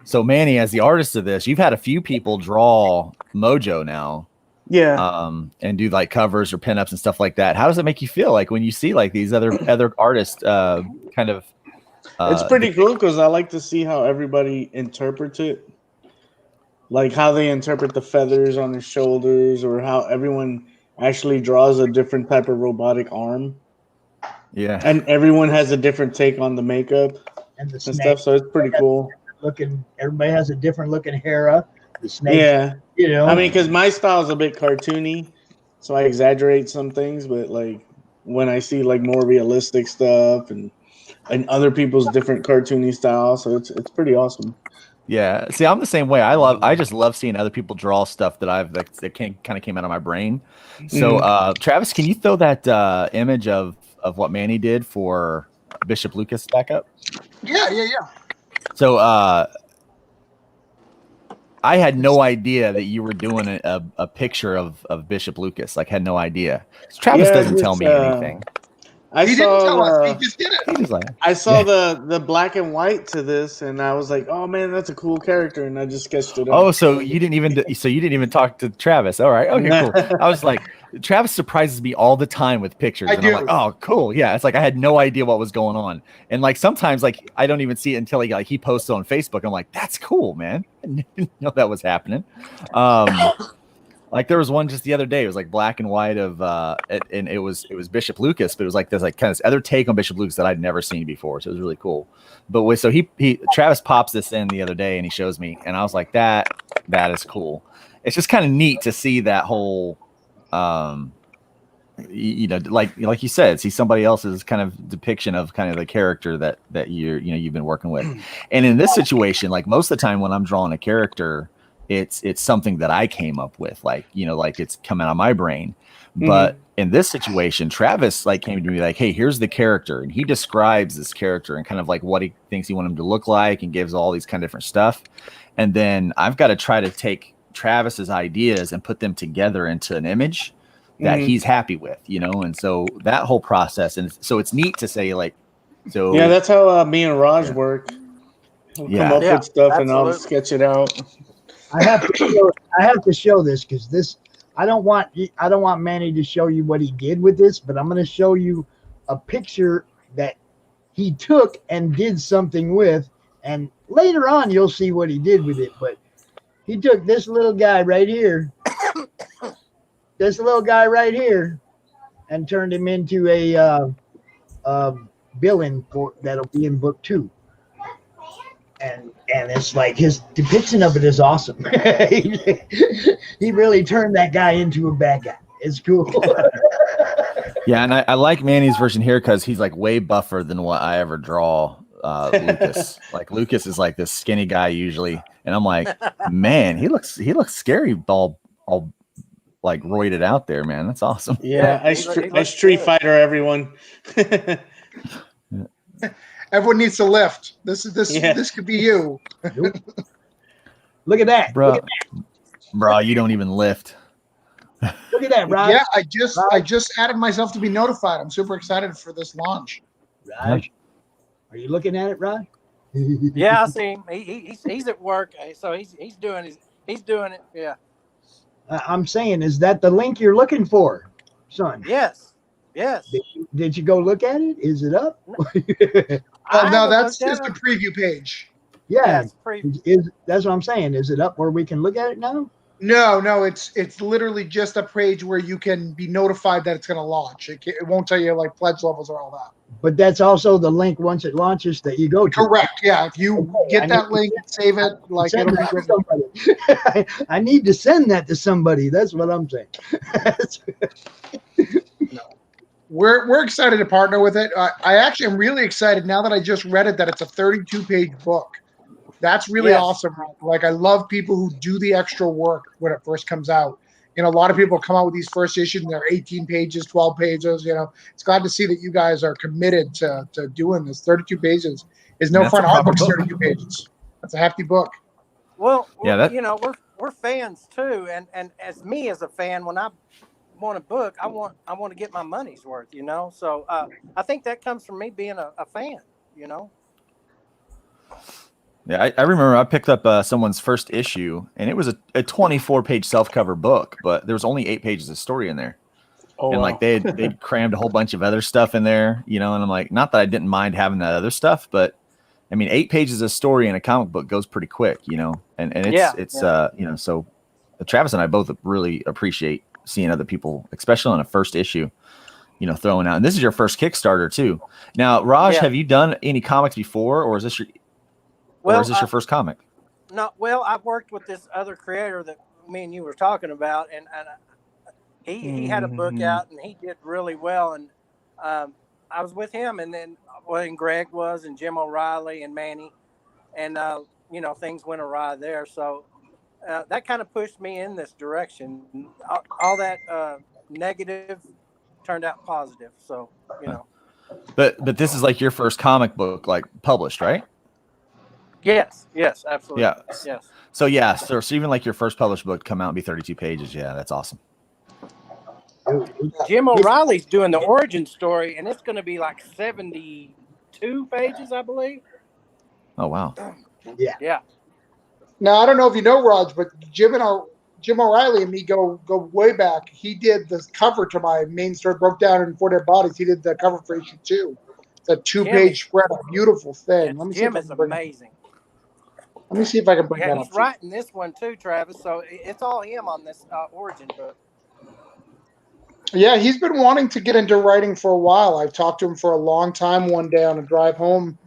So Manny, as the artist of this, you've had a few people draw Mojo now, and do like covers or pinups and stuff like that. How does it make you feel like when you see like these other artists kind of? It's pretty cool because I like to see how everybody interprets it, like how they interpret the feathers on his shoulders, or how everyone actually draws a different type of robotic arm. Yeah, and everyone has a different take on the makeup and the and snake. stuff, so it's pretty cool. Everybody has a different looking Hera. The snake. Yeah, I mean, because my style is a bit cartoony, so I exaggerate some things, but like when I see like more realistic stuff and other people's different cartoony style, so it's pretty awesome. Yeah, see, I'm the same way. I just love seeing other people draw stuff that kind of came out of my brain. So, Travis, can you throw that image of what Manny did for Bishop Lucas back up? Yeah. So, I had no idea that you were doing a picture of Bishop Lucas. Like, had no idea. Travis doesn't tell me anything. He didn't tell us. He just did it. I saw the black and white to this, and I was like, "Oh man, that's a cool character," and I just sketched it up. Oh, so you didn't even talk to Travis? All right, okay, cool. I was like, Travis surprises me all the time with pictures, and I'm like, oh, cool, yeah. It's like I had no idea what was going on, and like sometimes like I don't even see it until he posts on Facebook. I'm like, that's cool, man. I didn't know that was happening. Like there was one just the other day. It was like black and white of, and it was Bishop Lucas, but it was like there's like kind of this other take on Bishop Lucas that I'd never seen before. So it was really cool. But so Travis pops this in the other day and he shows me, and I was like, that is cool. It's just kind of neat to see that whole, like you said, see somebody else's kind of depiction of kind of the character that you've been working with. And in this situation, like most of the time when I'm drawing a character, it's something that I came up with, like it's coming out of my brain. But in this situation, Travis came to me like, hey, here's the character, and he describes this character and kind of like what he thinks he wants him to look like, and gives all these kind of different stuff. And then I've got to try to take Travis's ideas and put them together into an image that he's happy with, and so that whole process, and so it's neat to say yeah, that's how me and Raj work. We'll come up with stuff, and I'll sketch it out. I have to show this because this I don't want Manny to show you what he did with this, but I'm going to show you a picture that he took and did something with, and later on you'll see what he did with it. But he took this little guy right here, and turned him into a villain that'll be in book 2. And it's like his depiction of it is awesome. He really turned that guy into a bad guy. It's cool. Yeah, and I like Manny's version here because he's like way buffer than what I ever draw Lucas. Like Lucas is like this skinny guy usually, and I'm like, man, he looks scary, all like roided out there, man. That's awesome. Yeah, I Street Fighter everyone. Everyone needs to lift. This could be you. Look at that, bro. You don't even lift. Look at that, Raj. Yeah, I just added myself to be notified. I'm super excited for this launch. Raj, are you looking at it, Raj? Yeah, I see him. He's at work, so he's doing it. Yeah. I'm saying, is that the link you're looking for, son? Yes. Yes. Did you go look at it? Is it up? Oh no, haven't that's looked at just a it. preview page. Yeah, Yeah. it's pretty. That's what I'm saying. Is it up where we can look at it now? No, it's literally just a page where you can be notified that it's going to launch. It won't tell you like pledge levels or all that. But that's also the link once it launches that you go to. Correct. Yeah. If you Okay, get I that need link and save it, like Send it'll be that to ready. somebody. I need to send that to somebody. That's what I'm saying. We're excited to partner with it. I actually am really excited now that I just read it that it's a 32-page book. That's really Yes. awesome. Like I love people who do the extra work when it first comes out. You know, a lot of people come out with these first issues and they're 18 pages, 12 pages. You know, it's glad to see that you guys are committed to doing this. 32 pages is no That's fun. a Our proper book's book. 32 pages. That's a hefty book. Well, Yeah, that- you know, we're fans too, and as me as a fan, when I want a book, I want to get my money's worth. You know, so I think that comes from me being a fan. You know. Yeah, I remember I picked up someone's first issue, and it was a 24-page self-cover book, but there was only 8 pages of story in there. Oh, And wow. like they'd crammed a whole bunch of other stuff in there, you know, and I'm like, not that I didn't mind having that other stuff, but I mean, 8 pages of story in a comic book goes pretty quick, you know, and it's you know, so Travis and I both really appreciate seeing other people, especially on a first issue, you know, throwing out. And this is your first Kickstarter too. Now, Raj, Yeah. have you done any comics before, or is this your your first comic? No, well, I've worked with this other creator that me and you were talking about, and he had a book out and he did really well, and I was with him, and then and Greg was, and Jim O'Reilly and Manny, and you know, things went awry there, so that kind of pushed me in this direction. All that negative turned out positive, so you know. But this is like your first comic book, like published, right? Yes, absolutely. Yeah. Yes. So yeah, so even like your first published book come out and be 32 pages. Yeah, that's awesome. Jim O'Reilly's doing the origin story, and it's going to be like 72 pages, I believe. Oh wow. Yeah. Now I don't know if you know Raj, but Jim O'Reilly and me go way back. He did the cover to my main story, Broke Down in 4 Dead Bodies. He did the cover for issue 2. It's a 2-page spread, a beautiful thing. Let me Jim see is amazing. Let me see if I can bring Yeah, that he's up. writing this one too, Travis. So it's all him on this origin book. Yeah, he's been wanting to get into writing for a while. I've talked to him for a long time one day on a drive home,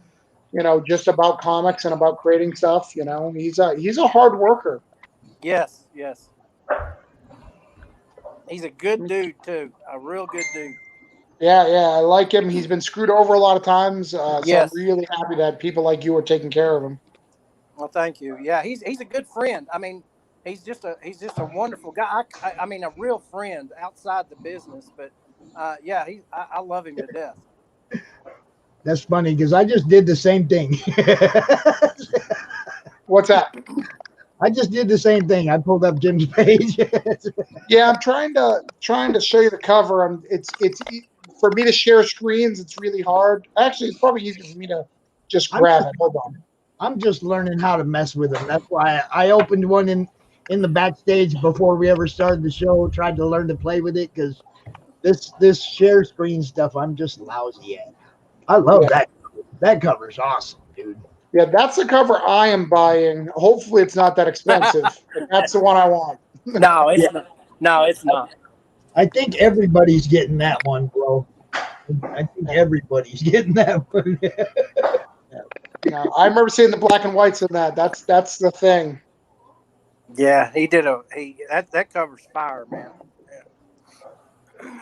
you know, just about comics and about creating stuff. You know, he's a hard worker. Yes. He's a good dude too. A real good dude. Yeah, I like him. He's been screwed over a lot of times. So Yes. I'm really happy that people like you are taking care of him. Well, thank you. Yeah, he's a good friend. I mean, he's just a wonderful guy. I mean, a real friend outside the business. But yeah, I love him to death. That's funny because I just did the same thing. What's that? I just did the same thing. I pulled up Jim's page. Yeah, I'm trying to show you the cover. It's for me to share screens. It's really hard. Actually, it's probably easier for me to just grab it. Hold on. I'm just learning how to mess with them. That's why I opened one in the backstage before we ever started the show. Tried to learn to play with it because this share screen stuff I'm just lousy at. I love that. That cover's awesome, dude. Yeah, that's the cover I am buying. Hopefully, it's not that expensive. But that's the one I want. No, it's not. No, it's not. I think everybody's getting that one, bro. I think everybody's getting that one. Yeah, I remember seeing the black and whites in that. That's the thing. Yeah, he did that covers fire, man. Yeah.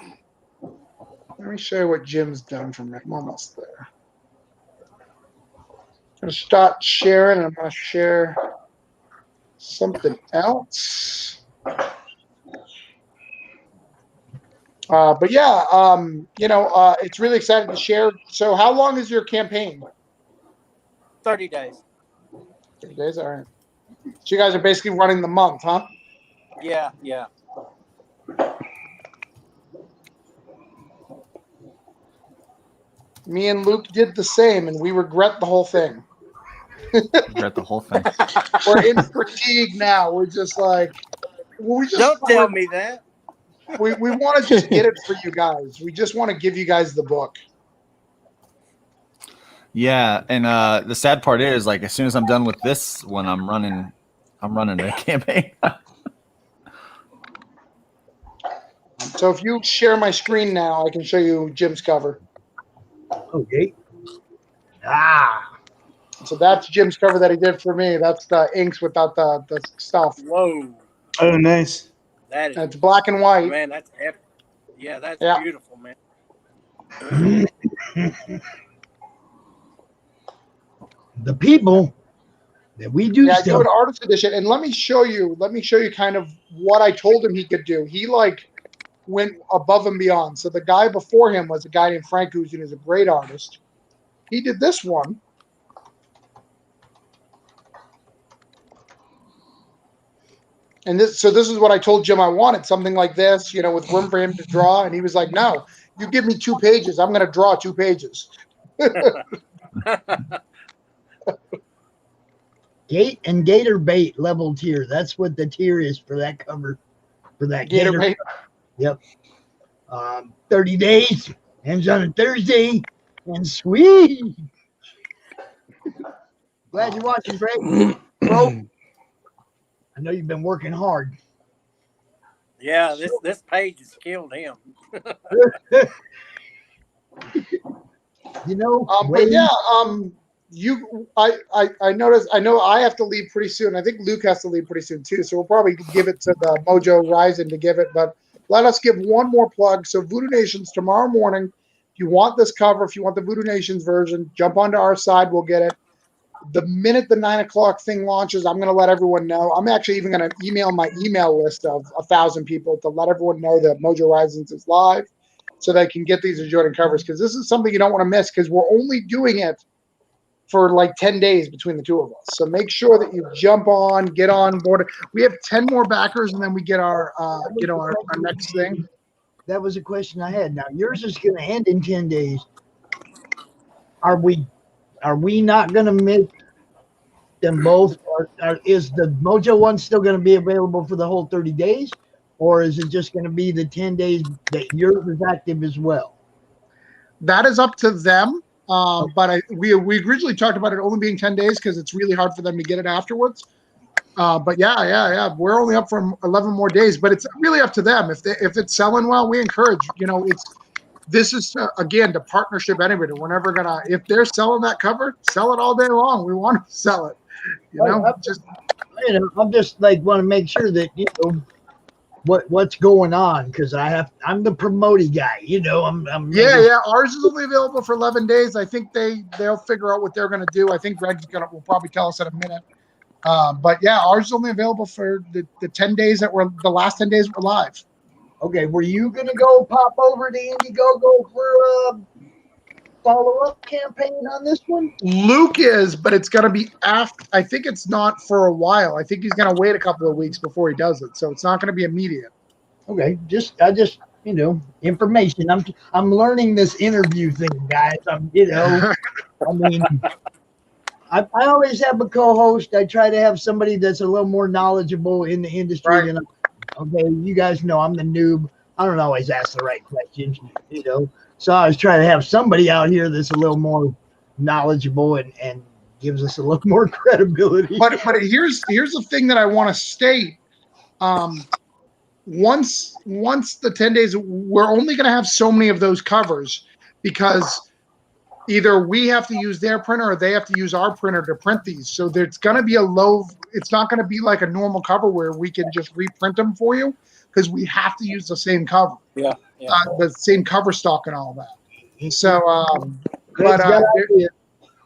Let me show you what Jim's done for me. I'm almost there. I'm going to start sharing, and I'm going to share something else. But yeah, it's really exciting to share. So how long is your campaign? 30 days. 30 days, all right. So you guys are basically running the month, huh? Yeah. Me and Luke did the same, and we regret the whole thing. Regret the whole thing. We're in fatigue now. We're just like, Don't tell me that. We want to just get it for you guys. We just want to give you guys the book. Yeah, and the sad part is, like, as soon as I'm done with this one, I'm running a campaign. So if you share my screen now, I can show you Jim's cover. Okay. Ah. So that's Jim's cover that he did for me. That's the inks without the stuff. Whoa. Oh, nice. That is, It's black and white. man, that's epic. Yeah, that's beautiful, man. The people that we do I do stuff. an artist edition, and let me show you kind of what I told him he could do. He like went above and beyond. So the guy before him was a guy named Frank Guzin, who's a great artist. He did this one. And this is what I told Jim I wanted, something like this, with room for him to draw. And he was like, no, you give me 2 pages. I'm going to draw 2 pages. Gate and Gator Bait level tier. That's what the tier is for that cover. For that Gator Bait. Yep. 30 days. Ends on a Thursday. And sweet. Glad you're watching, Frank. Bro. I know you've been working hard. Yeah, this page has killed him. But yeah, I noticed. I know I have to leave pretty soon. I think Luke has to leave pretty soon too. So we'll probably give it to the Mojo Rising to give it. But let us give one more plug. So Voodoo Nations tomorrow morning. If you want this cover, if you want the Voodoo Nations version, jump onto our side. We'll get it. The minute the 9 o'clock thing launches, I'm going to let everyone know. I'm actually even going to email my email list of 1,000 people to let everyone know that Mojo Risings is live so they can get these adjoining covers, because this is something you don't want to miss, because we're only doing it for like 10 days between the two of us. So make sure that you jump on, get on board. We have 10 more backers, and then we get our next thing. That was a question I had. Now, yours is going to end in 10 days. Are we not going to make them both? Or is the Mojo one still going to be available for the whole 30 days? Or is it just going to be the 10 days that yours is active as well? That is up to them. But we originally talked about it only being 10 days because it's really hard for them to get it afterwards. But yeah. We're only up for 11 more days, but it's really up to them. If it's selling well, we encourage, this is, again, the partnership anyway. We're never going to, if they're selling that cover, sell it all day long. We want to sell it. I'm just like want to make sure that, what's going on, because I'm the promoting guy, Yeah. Ours is only available for 11 days. I think they'll figure out what they're going to do. I think Greg's will probably tell us in a minute. But yeah, ours is only available for the 10 days the last 10 days we're live. Okay, were you going to go pop over to Indiegogo for a follow-up campaign on this one? Luke is, but it's going to be after. I think it's not for a while. I think he's going to wait a couple of weeks before he does it, so it's not going to be immediate. Okay, I just information. I'm learning this interview thing, guys. I mean, I always have a co-host. I try to have somebody that's a little more knowledgeable in the industry. Right. And okay, you guys know I'm the noob. I don't always ask the right questions, So I was trying to have somebody out here that's a little more knowledgeable and gives us a little more credibility. But here's the thing that I want to state. Once the 10 days, we're only going to have so many of those covers, because either we have to use their printer or they have to use our printer to print these. So there's going to be it's not going to be like a normal cover where we can just reprint them for you, because we have to use the same cover. Yeah. The same cover stock and all that. So,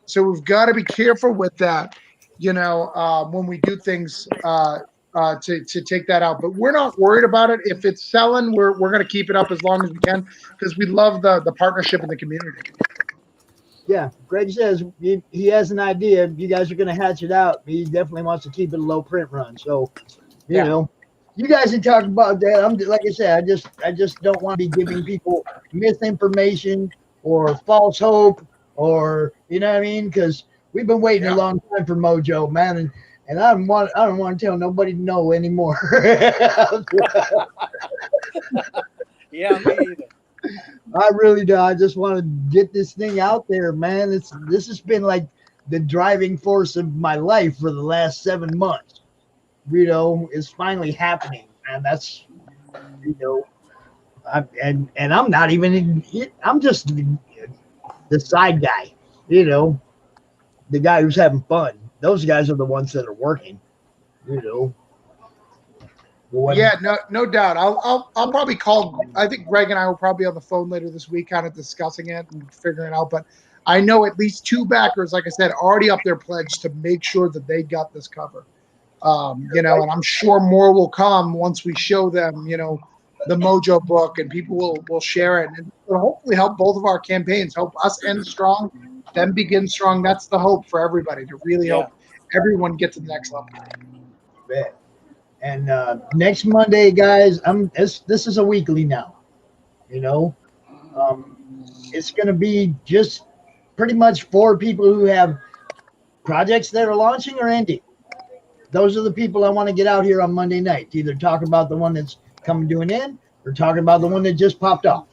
so we've got to be careful with that, when we do things to take that out. But we're not worried about it. If it's selling, we're going to keep it up as long as we can, because we love the partnership in the community. Yeah, Greg says he has an idea. You guys are going to hatch it out. He definitely wants to keep it a low print run. So, you guys can talk about that. Like I said, I just don't want to be giving people misinformation or false hope, or because we've been waiting a long time for Mojo, man, and I don't want to tell nobody no anymore. Yeah, me either. I really do. I just want to get this thing out there, man. This has been like the driving force of my life for the last 7 months. It's finally happening, and that's you know, and I'm not even in it. I'm just the side guy, the guy who's having fun. Those guys are the ones that are working, you know. Yeah, no doubt. I'll probably call. I think Greg and I will probably be on the phone later this week, kind of discussing it and figuring it out. But I know at least 2 backers, like I said, already up their pledge to make sure that they got this cover. And I'm sure more will come once we show them, the Mojo book, and people will share it, and it'll hopefully help both of our campaigns, help us end strong, them begin strong. That's the hope for everybody, to really help everyone get to the next level. Bet. And next Monday, guys, this is a weekly now. It's going to be just pretty much for people who have projects that are launching or ending. Those are the people I want to get out here on Monday night to either talk about the one that's coming to an end or talking about the one that just popped off.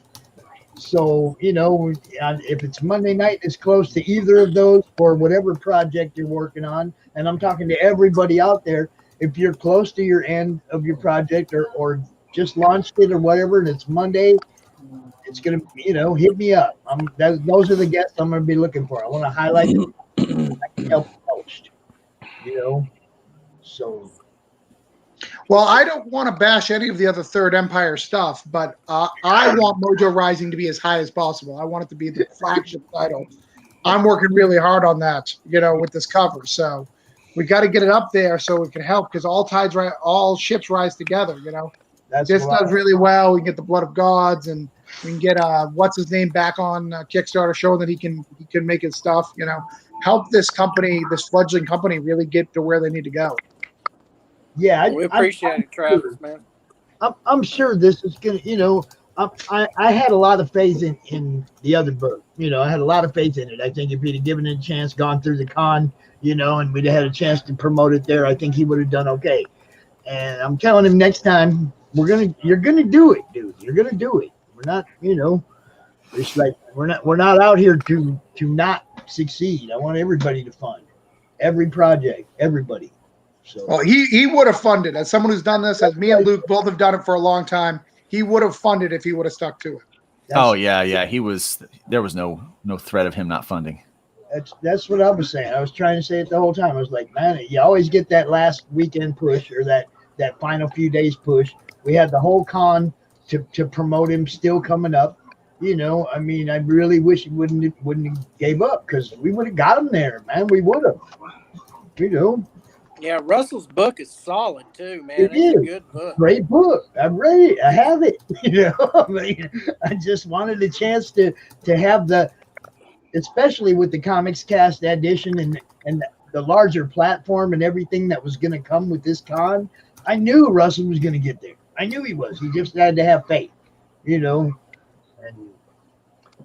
So, if it's Monday night, it's close to either of those for whatever project you're working on. And I'm talking to everybody out there. If you're close to your end of your project or just launched it or whatever, and it's Monday, it's going to, hit me up. Those are the guests I'm going to be looking for. I want to highlight them. I can help most, So. Well, I don't want to bash any of the other Third Empire stuff, but I want Mojo Rising to be as high as possible. I want it to be the flagship title. I'm working really hard on that, with this cover. So we got to get it up there so it can help, because all ships rise together. This does really well. We can get the Blood of Gods, and we can get what's his name back on Kickstarter, showing that he can make his stuff. Help this company, this fledgling company, really get to where they need to go. Yeah, we appreciate it, Travis, man. I'm sure this is gonna, I had a lot of faith in the other book. I had a lot of faith in it. I think if he'd have given it a chance, gone through the con, and we'd have had a chance to promote it there, I think he would have done okay. And I'm telling him next time you're gonna do it, dude. You're gonna do it. We're not, it's like we're not out here to not succeed. I want everybody to fund every project, everybody. So. Well, he would have funded. As someone who's done this, as me and Luke both have done it for a long time, he would have funded if he would have stuck to it. He was. There was no threat of him not funding. That's what I was saying. I was trying to say it the whole time. I was like, man, you always get that last weekend push or that final few days push. We had the whole con to promote him still coming up. I mean, I really wish he wouldn't have gave up, because we would have got him there, man. We would have. Yeah, Russell's book is solid too, man. It's a good book. Great book. I'm ready. I have it. I mean, I just wanted a chance to have especially with the Comics Cast edition and the larger platform and everything that was going to come with this con. I knew Russell was going to get there. I knew he was. He just had to have faith, And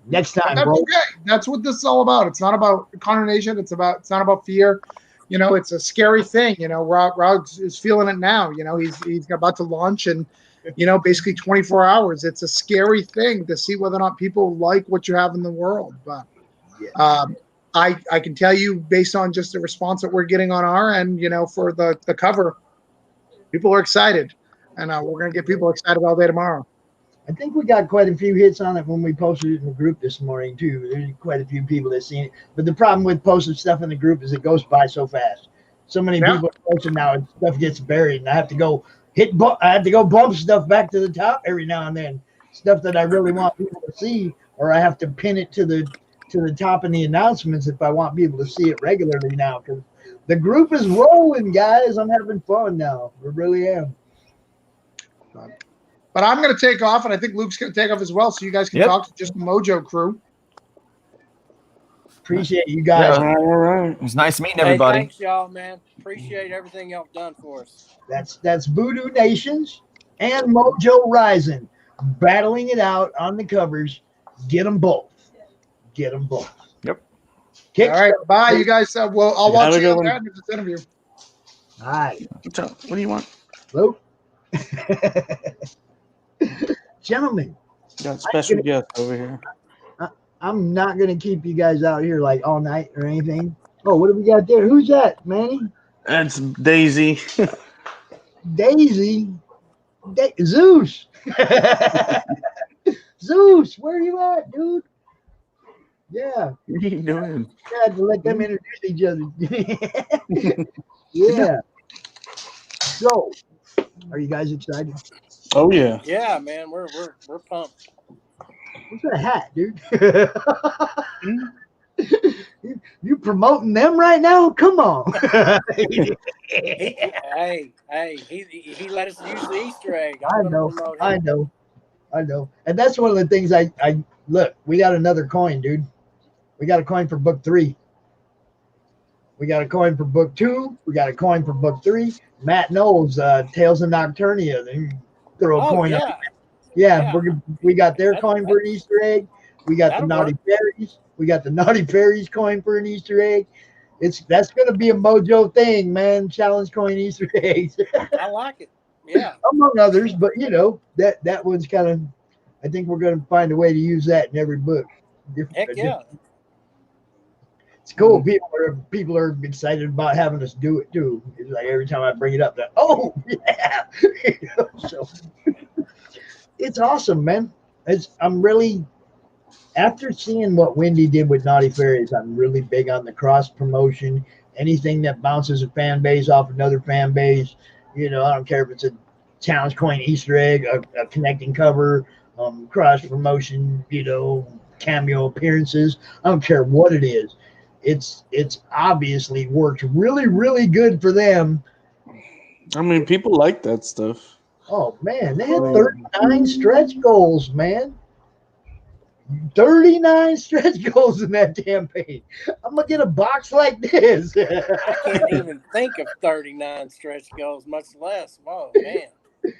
next time, that's okay. That's what this is all about. It's not about condemnation. It's not about fear. It's a scary thing. Rog is feeling it now. He's about to launch, and basically 24 hours. It's a scary thing to see whether or not people like what you have in the world. But I can tell you, based on just the response that we're getting on our end, for the cover, people are excited, and we're going to get people excited all day tomorrow. I think we got quite a few hits on it when we posted it in the group this morning too. There's quite a few people that seen it. But the problem with posting stuff in the group is it goes by so fast. So many people are posting now, and stuff gets buried, and I have to go bump stuff back to the top every now and then. Stuff that I really want people to see, or I have to pin it to the top in the announcements if I want people to see it regularly now, because the group is rolling, guys. I'm having fun now. I really am. But I'm going to take off, and I think Luke's going to take off as well, so you guys can talk to just the Mojo crew. Appreciate you guys. Yeah. All right. It was nice meeting everybody. Thanks, y'all, man. Appreciate everything y'all done for us. That's Voodoo Nations and Mojo Rising battling it out on the covers. Get them both. Get them both. Yep. All right. Bye, you guys. I'll watch you on this interview. All right. What's up? What do you want? Hello? Gentlemen, Got special guest over here. I'm not going to keep you guys out here like all night or anything. Oh, what do we got there? Who's that, Manny? That's Daisy. Daisy. Zeus. Zeus, where are you at, dude? Yeah. What are you doing? I had to let them introduce each other. Yeah. So, are you guys excited? Oh yeah. Yeah, man, we're pumped. What's that hat, dude? You promoting them right now? Come on. Hey, he let us use the Easter egg. I I'm gonna know, promote him. I know. And that's one of the things I look, we got another coin, dude. We got a coin for book 3. We got a coin for book 2. We got a coin for book 3. Matt Knowles, Tales of Nocturnia. They throw a coin up. Yeah. We got their coin for an Easter egg. We got the Naughty Fairies. We got the Naughty Fairies coin for an Easter egg. That's going to be a mojo thing, man. Challenge coin Easter eggs. I like it. Yeah. Among others, but that one's kind of. I think we're going to find a way to use that in every book. Heck yeah. It's cool. People are excited about having us do it too. It's like every time I bring it up, that yeah. So it's awesome, man. I'm really. After seeing what Wendy did with Naughty Fairies, I'm really big on the cross promotion. Anything that bounces a fan base off another fan base, I don't care if it's a challenge coin Easter egg, a connecting cover, cross promotion, cameo appearances. I don't care what it is. It's obviously worked really, really good for them. I mean, people like that stuff. Oh man, they had 39 stretch goals, man. 39 stretch goals in that campaign. I'm gonna get a box like this. I can't even think of 39 stretch goals, much less. Whoa, man.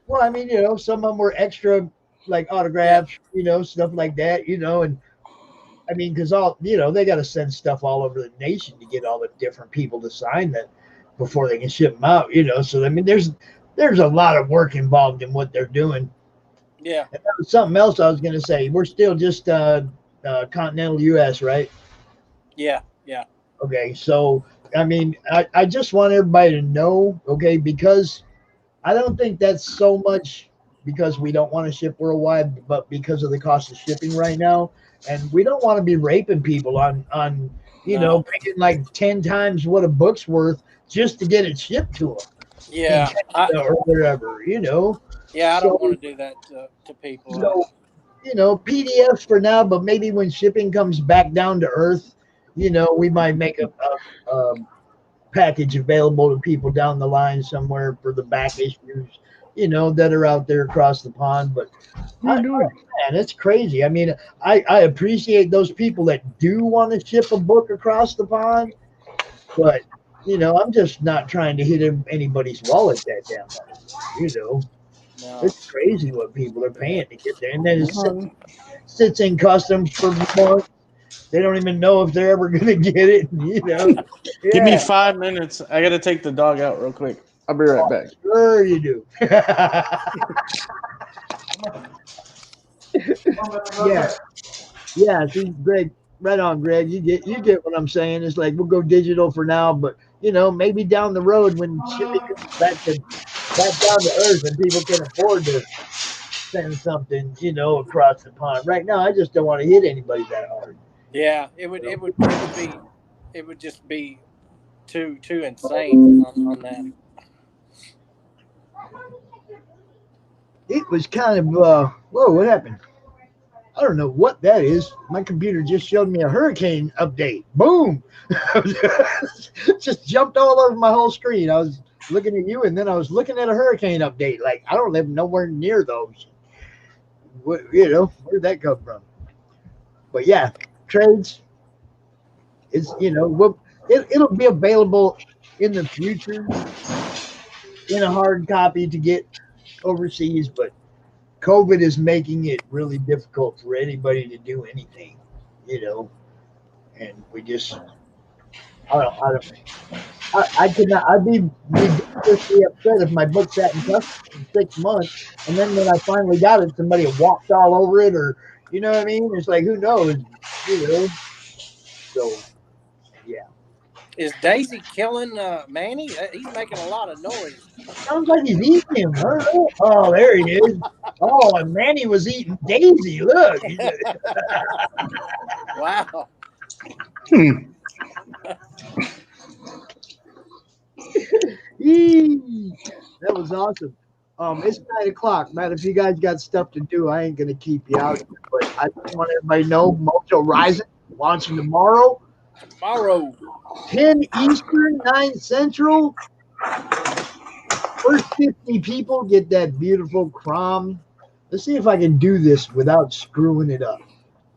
Well, I mean, some of them were extra, like autographs, stuff like that, and I mean, because they got to send stuff all over the nation to get all the different people to sign that before they can ship them out, So I mean, there's a lot of work involved in what they're doing. Yeah. And that was something else I was going to say. We're still just continental U.S., right? Yeah. Okay, so I mean, I just want everybody to know, okay, because I don't think that's so much because we don't want to ship worldwide, but because of the cost of shipping right now, and we don't want to be raping people on paying like 10 times what a book's worth just to get it shipped to them. Yeah. Or whatever, Yeah, I don't want to do that to people. So, PDFs for now, but maybe when shipping comes back down to earth, we might make a package available to people down the line somewhere for the back issues, that are out there across the pond. But man, it's crazy. I mean, I appreciate those people that do want to ship a book across the pond, but I'm just not trying to hit anybody's wallet that damn much, No. It's crazy what people are paying to get there, and then it sits in customs for months. They don't even know if they're ever going to get it. Yeah. Give me 5 minutes. I got to take the dog out real quick. I'll be right back. Sure you do. Yeah. See, Greg, right on, Greg. You get what I'm saying. It's like we'll go digital for now, but maybe down the road when shipping comes back down to earth and people can afford to send something, across the pond. Right now, I just don't want to hit anybody that hard. Yeah, it would just be too insane on that. It was kind of whoa, what happened? I don't know what that is. My computer just showed me a hurricane update. Boom! Just jumped all over my whole screen. I was looking at you, and then I was looking at a hurricane update. Like, I don't live nowhere near those. Where'd that come from? But yeah, trades is it'll be available in the future in a hard copy to get overseas, but COVID is making it really difficult for anybody to do anything, and we just I don't I could not. I'd be ridiculously upset if my book sat in custody for 6 months, and then when I finally got it, somebody had walked all over it, or you know what I mean? It's like who knows, you know? So yeah, Is Daisy killing Manny? He's making a lot of noise. sounds like he's eating him. I don't know. Oh, there he is. Oh, and Manny was eating Daisy. Look. Wow. Yee. That was awesome. It's 9 o'clock, man. If you guys got stuff to do, I ain't gonna keep you out. But I just want everybody to know Mojo Rising launching tomorrow, Tomorrow. 10 Eastern, 9 Central. First 50 people get that beautiful Crom. Let's see if I can do this without screwing it up.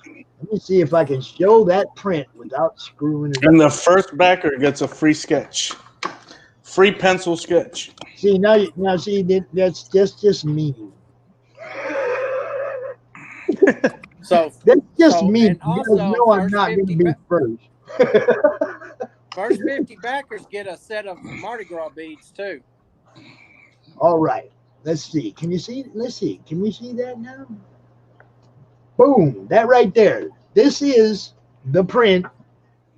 Let me see if I can show that print without screwing it up. And the first backer gets a free sketch, free pencil sketch. See now see that's just me. So That's just So, me. and You guys also, know I'm not going to be first. first 50 backers get a set of Mardi Gras beads too. All right. Let's see. Can you see? Let's see. Can we see that now? Boom. That right there. This is the print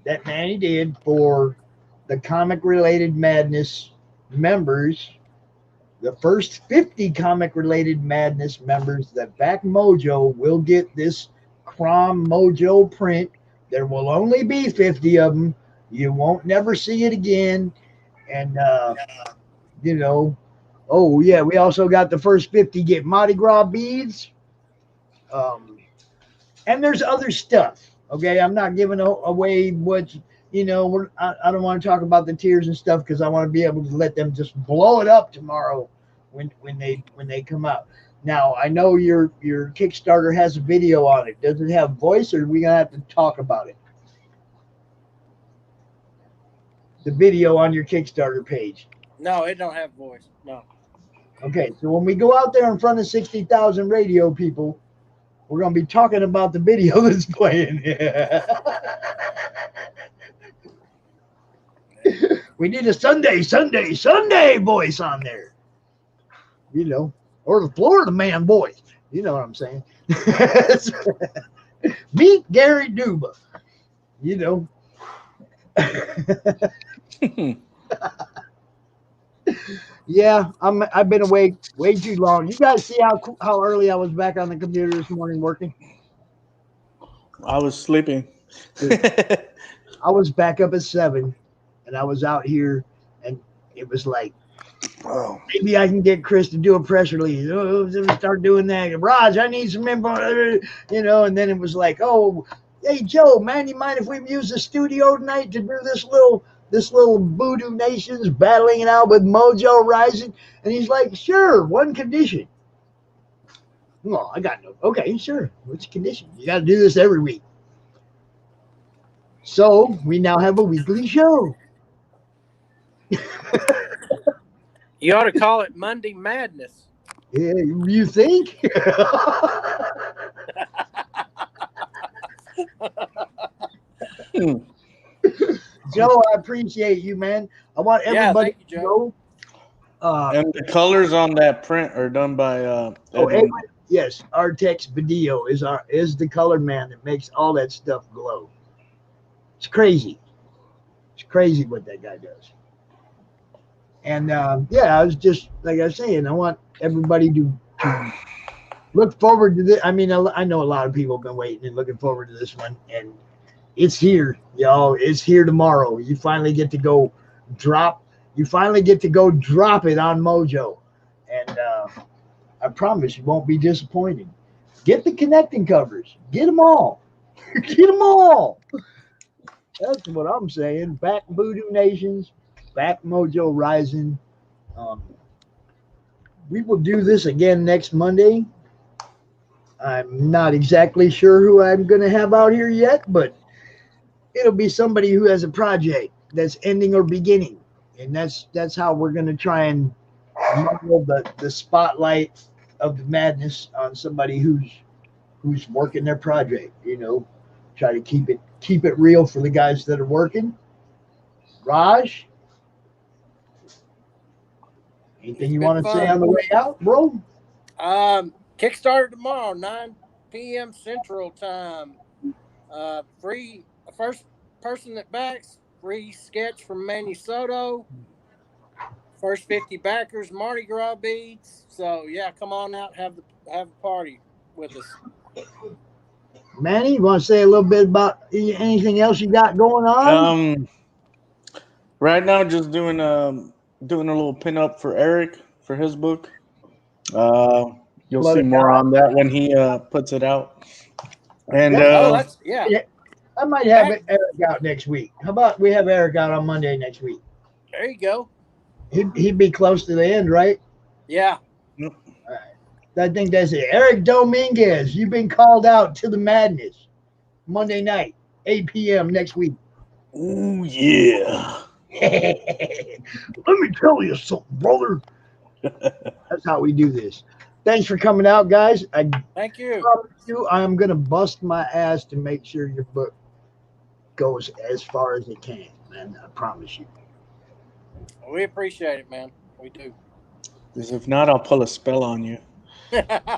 that Manny did for the Comic Related Madness members. The first 50 Comic Related Madness members that back Mojo will get this Crom Mojo print. There will only be 50 of them. You won't never see it again. And, you know, oh, yeah, we also got the first 50 get Mardi Gras beads. And there's other stuff. Okay, I'm not giving away what, you know, I don't want to talk about the tiers and stuff because I want to be able to let them just blow it up tomorrow when they come out. Now, I know your Kickstarter has a video on it. Does it have voice, or are we going to have to talk about it? The video on your Kickstarter page. No, it don't have voice. No. Okay, so when we go out there in front of 60,000 radio people, we're going to be talking about the video that's playing. We need a Sunday voice on there. You know, or the Florida man voice. You know what I'm saying? Meet Gary Duba. You know. Yeah, I've been awake way too long. You guys see how early I was back on the computer this morning working? I was sleeping. I was back up at 7, and I was out here, and it was like, oh, maybe I can get Chris to do a press release. Oh, start doing that. Raj, I need some info, you know. And then it was like, oh, hey Joe, man, you mind if we use the studio tonight to do this little Voodoo Nations battling it out with Mojo Rising? And he's like, sure, one condition. Well, I got no. Okay, sure. What's the condition? You got to do this every week. So we now have a weekly show. You ought to call it Monday Madness. Yeah, you think? Joe, I appreciate you, man. I want everybody thank you, Joe. to know. And the colors on that print are done by Edwin. Yes, Artex Badillo is the color man that makes all that stuff glow. It's crazy. It's crazy what that guy does. And yeah, I was just like I was saying, I want everybody to look forward to this. I mean, I know a lot of people have been waiting and looking forward to this one, and it's here, y'all. It's here tomorrow. You finally get to go drop. You finally get to go drop it on Mojo, and I promise you won't be disappointed. Get the connecting covers. Get them all. Get them all. That's what I'm saying. Back Voodoo Nations. Back Mojo Rising. We will do this again next Monday. I'm not exactly sure who I'm going to have out here yet, but it'll be somebody who has a project that's ending or beginning, and that's how we're going to try and muddle the spotlight of the madness on somebody who's working their project. You know, try to keep it real for the guys that are working. Raj, Anything you want to say on the way out, bro? Kickstarter tomorrow, 9 p.m. Central Time. Free, first person that backs, free sketch from Soto. First 50 backers, Mardi Gras beads. So yeah, come on out, have a party with us. Manny, you want to say a little bit about anything else you got going on? Right now, just doing a little pin up for Eric for his book. You'll see more on that when he puts it out. And I might have Eric out next week. How about we have Eric out on Monday next week? There you go. He'd be close to the end, right? Yeah. All right. I think that's it. Eric Dominguez, you've been called out to the madness. Monday night, 8 p.m. next week. Ooh, yeah. Let me tell you something, brother. That's how we do this. Thanks for coming out, guys. Thank you. I'm going to bust my ass to make sure your book goes as far as it can, man. I promise you. We appreciate it, man. We do. Because if not, I'll pull a spell on you. Now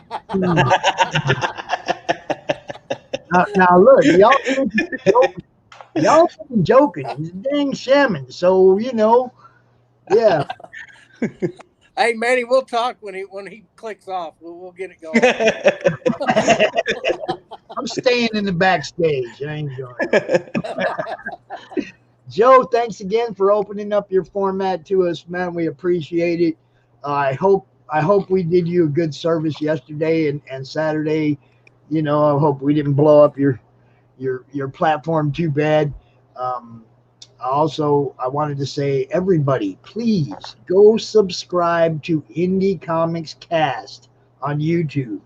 look, y'all joking. He's a dang shaman, so yeah. Hey, Manny, we'll talk when he clicks off. We'll get it going. I'm staying in the backstage. I ain't going. Joe, thanks again for opening up your format to us, man. We appreciate it. I hope we did you a good service yesterday and Saturday. I hope we didn't blow up your platform too bad. Also, I wanted to say, everybody, please go subscribe to Indie Comics Cast on YouTube.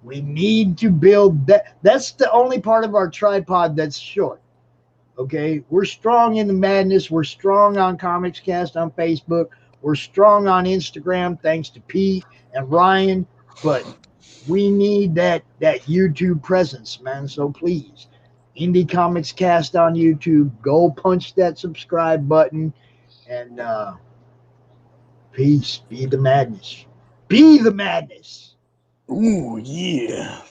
We need to build that. That's the only part of our tripod that's short. Okay, we're strong in the madness. We're strong on Comics Cast on Facebook. We're strong on Instagram, thanks to Pete and Ryan. But we need that YouTube presence, man. So please, Indie Comics Cast on YouTube. Go punch that subscribe button, and peace. Be the madness. Be the madness. Ooh, yeah.